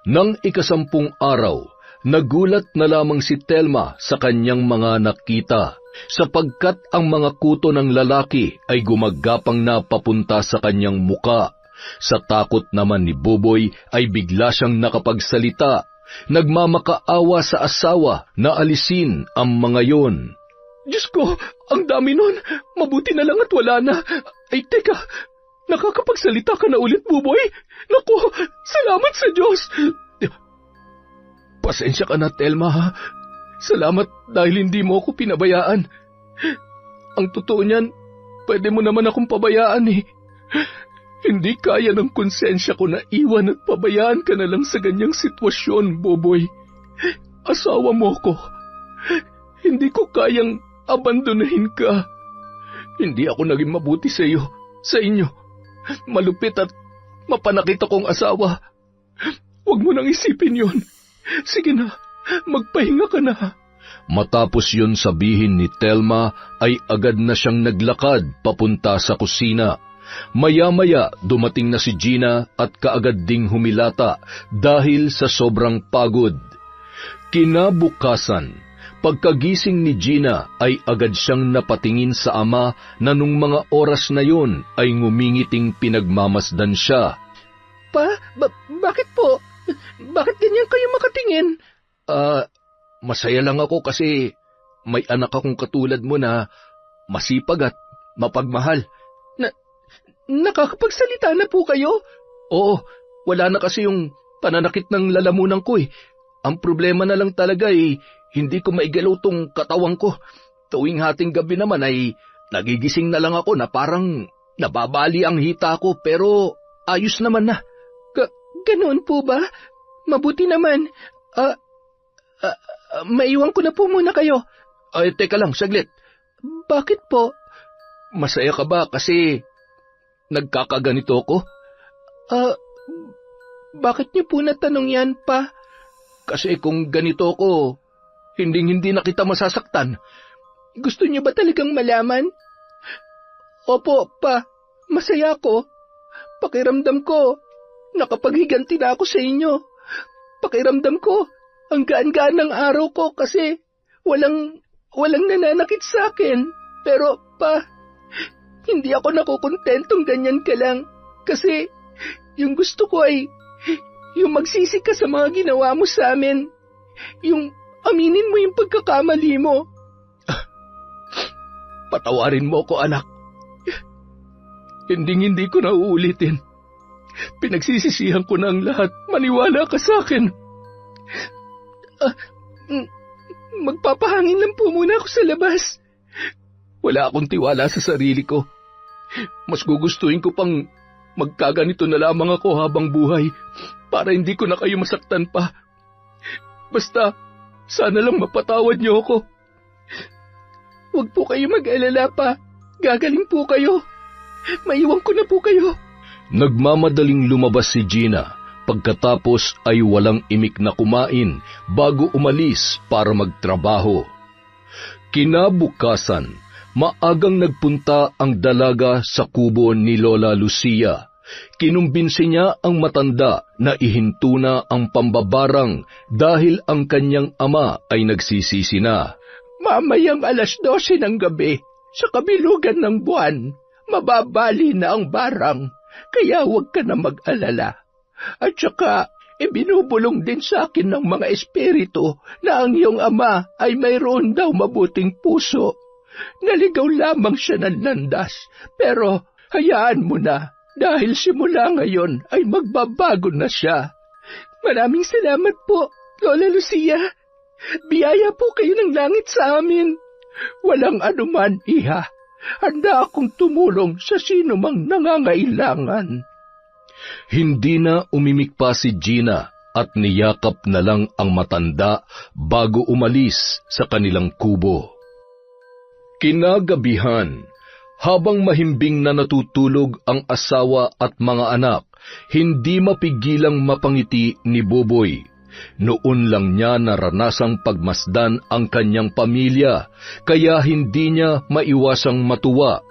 Nang 10 araw, nagulat na lamang si Telma sa kanyang mga nakita, sapagkat ang mga kuto ng lalaki ay gumagapang na papunta sa kanyang muka. Sa takot naman ni Buboy ay bigla siyang nakapagsalita. Nagmamakaawa sa asawa na alisin ang mga yon. Diyos ko, ang dami nun. Mabuti na lang at wala na. Ay teka, nakakapagsalita ka na ulit, Buboy? Naku, salamat sa Diyos. Pasensya ka na, Telma, ha? Salamat dahil hindi mo ako pinabayaan. Ang totoo niyan, pwede mo naman akong pabayaan eh. Hindi kaya ng konsensya ko na iwan at pabayaan ka na lang sa ganyang sitwasyon, Boboy. Asawa mo ko. Hindi ko kayang abandonahin ka. Hindi ako naging mabuti sa iyo, sa inyo. Malupit at mapanakit akong asawa. Huwag mo nang isipin yon. Sige na, magpahinga ka na. Matapos yun sabihin ni Telma ay agad na siyang naglakad papunta sa kusina. Maya-maya dumating na si Gina at kaagad ding humilata dahil sa sobrang pagod. Kinabukasan, pagkagising ni Gina ay agad siyang napatingin sa ama na nung mga oras na yon ay ngumingiting pinagmamasdan siya. Pa, bakit po? Bakit ganyan kayo makatingin? Masaya lang ako kasi may anak akong katulad mo na masipag at mapagmahal. Nakakapagsalita na po kayo? Oo, wala na kasi yung pananakit ng lalamunan ko eh. Ang problema na lang talaga eh, hindi ko maigalaw tong katawan ko. Tuwing hating gabi naman ay nagigising na lang ako na parang nababali ang hita ko pero ayos naman na. Ganoon po ba? Mabuti naman. Maiwan ko na po muna kayo. Ay, teka lang, saglit. Bakit po? Masaya ka ba kasi nagkakaganito ko? Bakit niyo po natanong yan, pa? Kasi kung ganito ko, hindi na kita masasaktan. Gusto niyo ba talagang malaman? Opo, pa. Masaya ako. Pakiramdam ko, nakapaghiganti na ako sa inyo. Pakiramdam ko, ang gaan-gaan ng araw ko kasi walang nananakit sa akin. Pero, pa, hindi ako nakukontentong ganyan ka lang. Kasi, yung gusto ko ay, yung magsisi ka sa mga ginawa mo sa amin. Yung aminin mo yung pagkakamali mo. Patawarin mo ko, anak. Hindi ko na uulitin. Pinagsisisihan ko na ang lahat. Maniwala ka sa akin. Magpapahangin lang po muna ako sa labas. Wala akong tiwala sa sarili ko. Mas gugustuhin ko pang magkaganito na lamang ako habang buhay para hindi ko na kayo masaktan pa. Basta, sana lang mapatawad niyo ako. Huwag po kayo mag-alala, pa. Gagaling po kayo. Maiwan ko na po kayo. Nagmamadaling lumabas si Gina. Pagkatapos ay walang imik na kumain bago umalis para magtrabaho. Kinabukasan, maagang nagpunta ang dalaga sa kubo ni Lola Lucia. Kinumbinsi niya ang matanda na ihinto na ang pambabarang dahil ang kanyang ama ay nagsisisi na. Mamayang 12:00 ng gabi, sa kabilugan ng buwan, mababali na ang barang, kaya huwag ka na mag-alala. At saka, ibinubulong din sa akin ng mga espiritu na ang iyong ama ay mayroon daw mabuting puso. Naligaw lamang siya ng landas, pero hayaan mo na dahil simula ngayon ay magbabago na siya. Maraming salamat po, Lola Lucia. Biyaya po kayo ng langit sa amin. Walang anuman, iha. Handa akong tumulong sa sino mang nangangailangan. Hindi na umimik pa si Gina at niyakap na lang ang matanda bago umalis sa kanilang kubo. Kinagabihan, habang mahimbing na natutulog ang asawa at mga anak, hindi mapigilang mapangiti ni Boboy. Noon lang niya naranasang pagmasdan ang kanyang pamilya, kaya hindi niya maiwasang matuwa.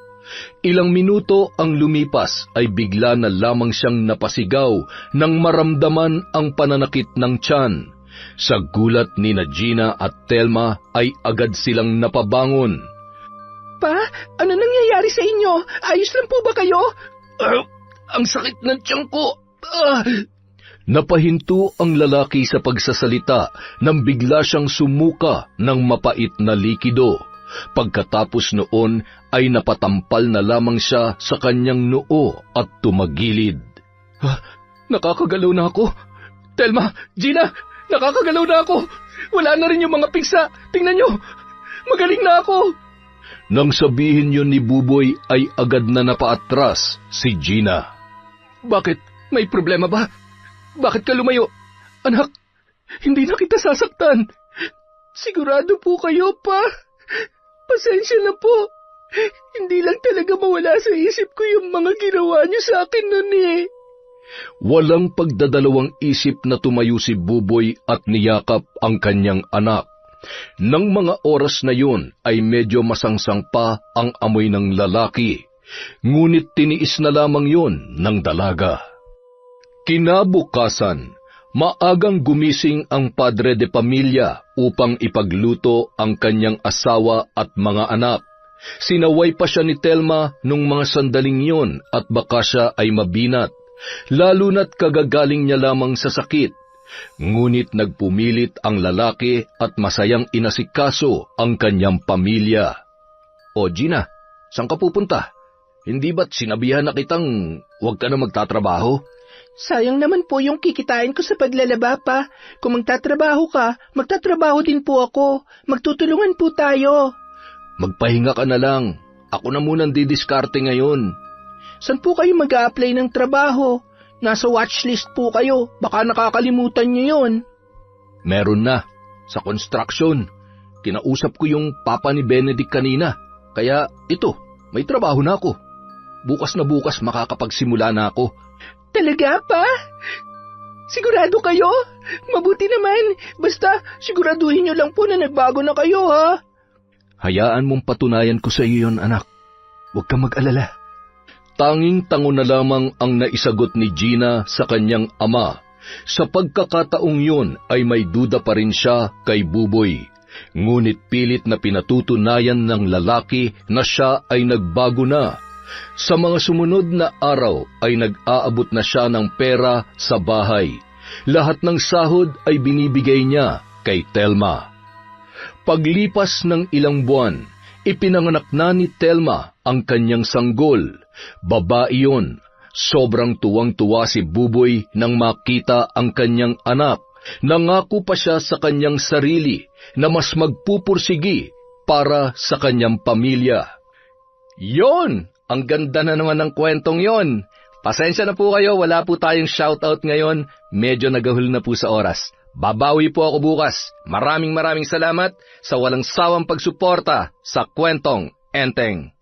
Ilang minuto ang lumipas ay bigla na lamang siyang napasigaw nang maramdaman ang pananakit ng tiyan. Sa gulat ni Gina at Telma ay agad silang napabangon. Pa, ano nangyayari sa inyo? Ayos lang po ba kayo? Ang sakit ng tiyan ko. Napahinto ang lalaki sa pagsasalita nang bigla siyang sumuka ng mapait na likido. Pagkatapos noon ay napatampal na lamang siya sa kanyang noo at tumagilid. Nakakagalaw na ako. Telma, Gina, nakakagalaw na ako. Wala na rin yung mga pigsa. Tingnan nyo, magaling na ako. Nang sabihin yun ni Buboy ay agad na napaatras si Gina. Bakit? May problema ba? Bakit ka lumayo? Anak, hindi na kita sasaktan. Sigurado po kayo, pa. Pasensya na po. Hindi lang talaga mawala sa isip ko yung mga ginawa niyo sa akin noon eh. Walang pagdadalawang isip na tumayo si Buboy at niyakap ang kanyang anak. Nang mga oras na yun ay medyo masangsang pa ang amoy ng lalaki, ngunit tiniis na lamang yun ng dalaga. Kinabukasan, maagang gumising ang padre de pamilya upang ipagluto ang kanyang asawa at mga anak. Sinaway pa siya ni Telma nung mga sandaling yun at baka siya ay mabinat, lalo na't kagagaling niya lamang sa sakit. Ngunit nagpumilit ang lalaki at masayang inasikaso ang kanyang pamilya. O Gina, saan ka pupunta? Hindi ba't sinabihan na kitang huwag ka na magtatrabaho? Sayang naman po yung kikitain ko sa paglalaba pa. Kung magtatrabaho ka, magtatrabaho din po ako. Magtutulungan po tayo. Magpahinga ka na lang. Ako na munang didiskarte ngayon. Saan po kayo mag-a-apply ng trabaho? Nasa watchlist po kayo. Baka nakakalimutan niyo yun. Meron na. Sa construction. Kinausap ko yung papa ni Benedict kanina. Kaya ito, may trabaho na ako. Bukas na bukas makakapagsimula na ako. Talaga pa? Sigurado kayo? Mabuti naman. Basta siguraduhin niyo lang po na nagbago na kayo, ha? Hayaan mong patunayan ko sa iyo yon, anak. Huwag kang mag-alala. Tanging-tango na lamang ang naisagot ni Gina sa kanyang ama. Sa pagkakataong yun ay may duda pa rin siya kay Buboy. Ngunit pilit na pinatutunayan ng lalaki na siya ay nagbago na. Sa mga sumunod na araw ay nag-aabot na siya ng pera sa bahay. Lahat ng sahod ay binibigay niya kay Telma. Paglipas ng ilang buwan, ipinanganak na ni Telma ang kanyang sanggol. Babae yun. Sobrang tuwang-tuwa si Buboy nang makita ang kanyang anak. Nangako pa siya sa kanyang sarili na mas magpupursigi para sa kanyang pamilya. Yon! Ang ganda na naman ng kwentong yon. Pasensya na po kayo, wala po tayong shoutout ngayon. Medyo nagahul na po sa oras. Babawi po ako bukas. Maraming salamat sa walang sawang pagsuporta sa Kwentong Enteng.